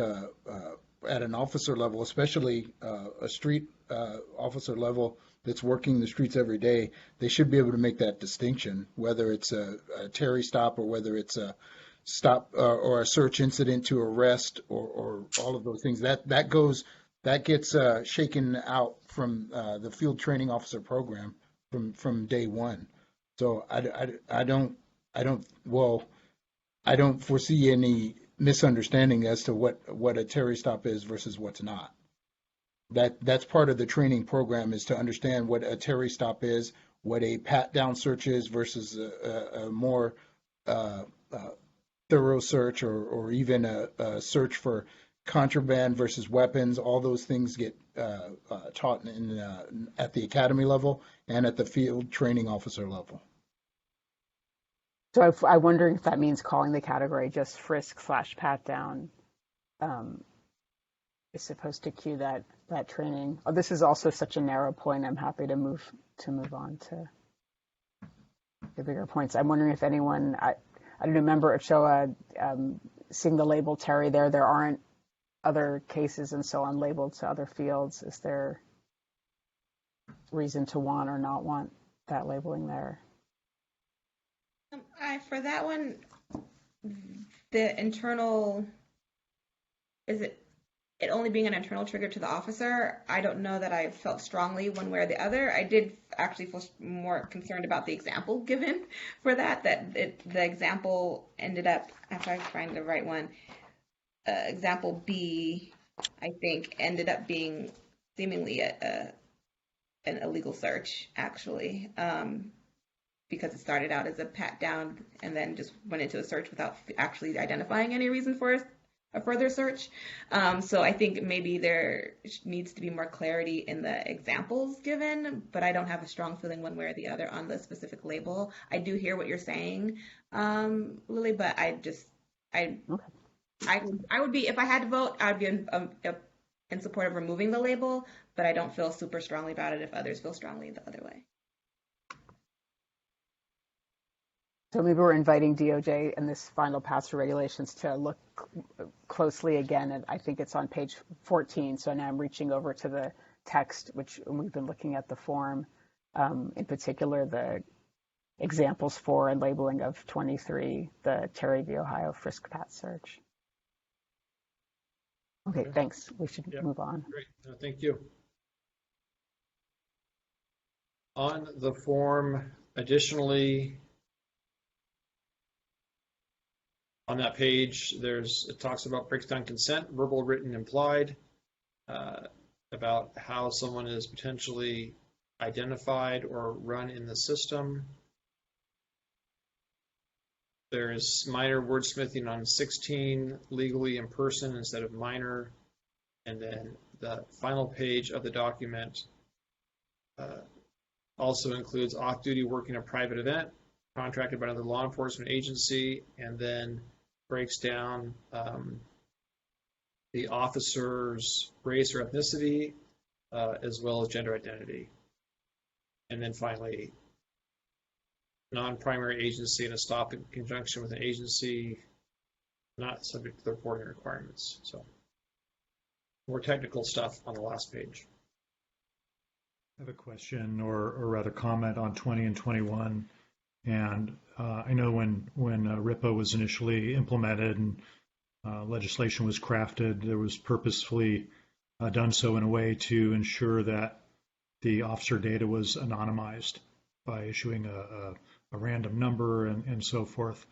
at an officer level, especially a street officer level that's working the streets every day, they should be able to make that distinction, whether it's a Terry stop or whether it's a stop or a search incident to arrest or all of those things. That gets shaken out from the field training officer program from day one. So I don't foresee any misunderstanding as to what a Terry stop is versus what's not. That's part of the training program, is to understand what a Terry stop is, what a pat down search is versus a more thorough search or even a search for contraband versus weapons. All those things get taught at the academy level and at the field training officer level. So I'm wondering if that means calling the category just frisk/pat down is supposed to cue that training. Oh, this is also such a narrow point. I'm happy to move on to the bigger points. I'm wondering if anyone, I don't know, member of Shoah, seeing the label Terry there aren't other cases and so on labeled to other fields. Is there reason to want or not want that labeling there? For that one, the internal, is it only being an internal trigger to the officer? I don't know that I felt strongly one way or the other. I did actually feel more concerned about the example given for that the example ended up, if I find the right one, example B, I think, ended up being seemingly an illegal search, actually, because it started out as a pat down and then just went into a search without actually identifying any reason for a further search. So I think maybe there needs to be more clarity in the examples given, but I don't have a strong feeling one way or the other on the specific label. I do hear what you're saying, Lily, but I would be, if I had to vote, I would be in support of removing the label, but I don't feel super strongly about it if others feel strongly the other way. So maybe we're inviting DOJ in this final pass for regulations to look closely again, and I think it's on page 14. So now I'm reaching over to the text, which we've been looking at the form, in particular the examples for and labeling of 23, the Terry v. Ohio frisk pat search. Okay, thanks. We should move on. Great, thank you. On the form, additionally, on that page, it talks about, breaks down consent, verbal, written, implied, about how someone is potentially identified or run in the system. There's minor wordsmithing on 16, legally in person instead of minor. And then the final page of the document also includes off-duty working a private event, contracted by another law enforcement agency, and then breaks down the officer's race or ethnicity, as well as gender identity. And then finally, non-primary agency and a stop in conjunction with an agency not subject to the reporting requirements. So more technical stuff on the last page. I have a question or rather comment on 20 and 21. And I know when RIPA was initially implemented and legislation was crafted, there was purposefully done so in a way to ensure that the officer data was anonymized by issuing a random number and so forth.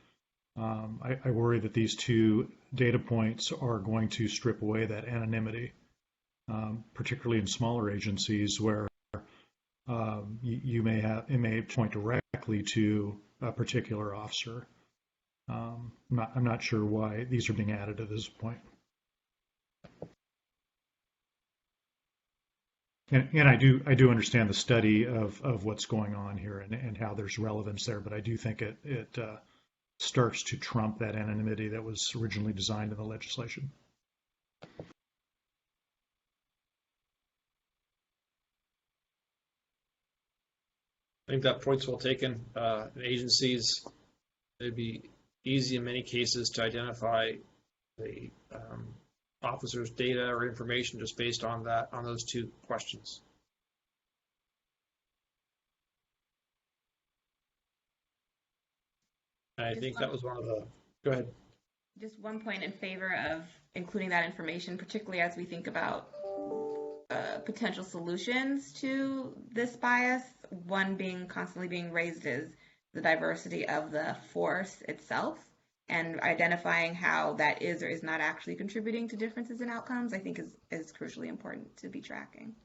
I worry that these two data points are going to strip away that anonymity, particularly in smaller agencies where it may point directly to a particular officer. I'm not sure why these are being added at this point. And I do understand the study of what's going on here and how there's relevance there, but I do think it starts to trump that anonymity that was originally designed in the legislation. I think that point's well taken. In agencies, it'd be easy in many cases to identify the officer's data or information just based on those two questions. And I think that was one of the, go ahead. Just one point in favor of including that information, particularly as we think about potential solutions to this bias. One being constantly being raised is the diversity of the force itself, and identifying how that is or is not actually contributing to differences in outcomes, I think is crucially important to be tracking.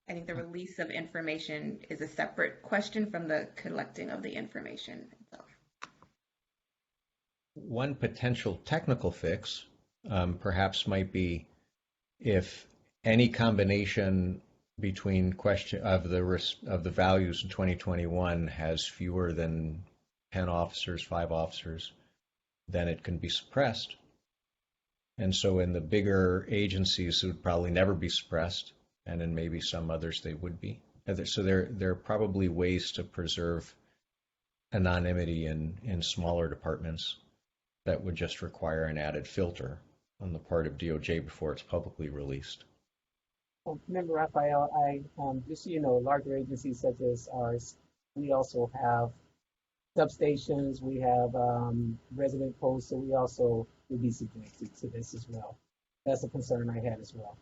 I think the release of information is a separate question from the collecting of the information itself. One potential technical fix perhaps might be if any combination between question of the values in 2021 has fewer than 10 officers, 5 officers, then it can be suppressed. And so in the bigger agencies, it would probably never be suppressed, and in maybe some others they would be. So there are probably ways to preserve anonymity in smaller departments that would just require an added filter on the part of DOJ before it's publicly released. Well, remember, Raphael, just so you know, larger agencies such as ours, we also have substations, we have resident posts, so we also will be subjected to this as well. That's a concern I had as well.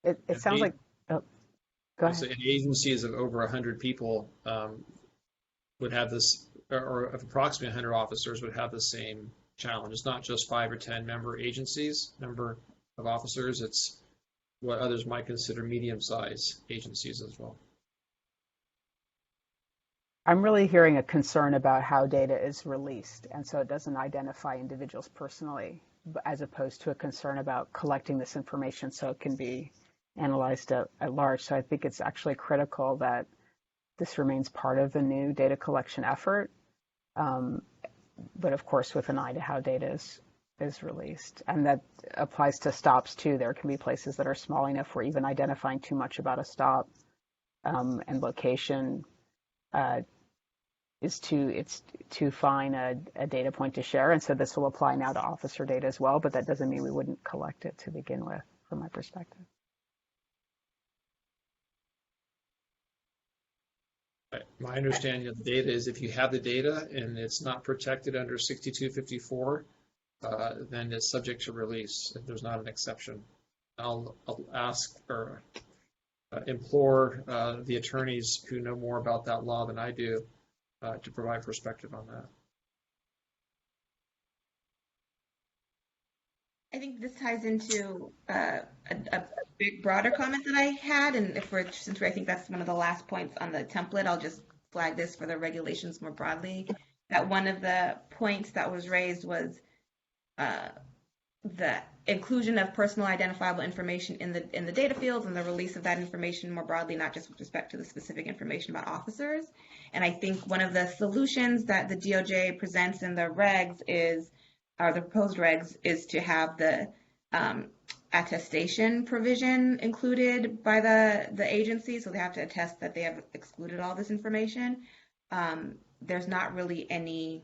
It sounds like, oh, go ahead. So in agencies of over 100 people would have this, or of approximately 100 officers would have the same challenge. It's not just 5 or 10 member of officers, it's what others might consider medium-sized agencies as well. I'm really hearing a concern about how data is released, and so it doesn't identify individuals personally, as opposed to a concern about collecting this information so it can be analyzed at large. So I think it's actually critical that this remains part of the new data collection effort, but of course with an eye to how data is released. And that applies to stops too. There can be places that are small enough where even identifying too much about a stop and location is too fine a data point to share. And so this will apply now to officer data as well, but that doesn't mean we wouldn't collect it to begin with, from my perspective. My understanding of the data is if you have the data and it's not protected under 6254, then it's subject to release if there's not an exception. I'll ask or implore the attorneys who know more about that law than I do to provide perspective on that. I think this ties into a big broader comment that I had, and since I think that's one of the last points on the template, I'll just flag this for the regulations more broadly. That one of the points that was raised was the inclusion of personal identifiable information in the data fields and the release of that information more broadly, not just with respect to the specific information about officers. And I think one of the solutions that the DOJ presents in the regs the proposed regs is to have the attestation provision included by the agency, so they have to attest that they have excluded all this information. There's not really any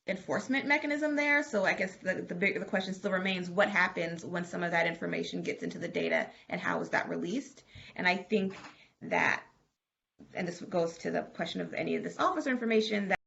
enforcement mechanism there, so I guess the question still remains: what happens when some of that information gets into the data, and how is that released? And I think that and this goes to the question of any of this officer information, that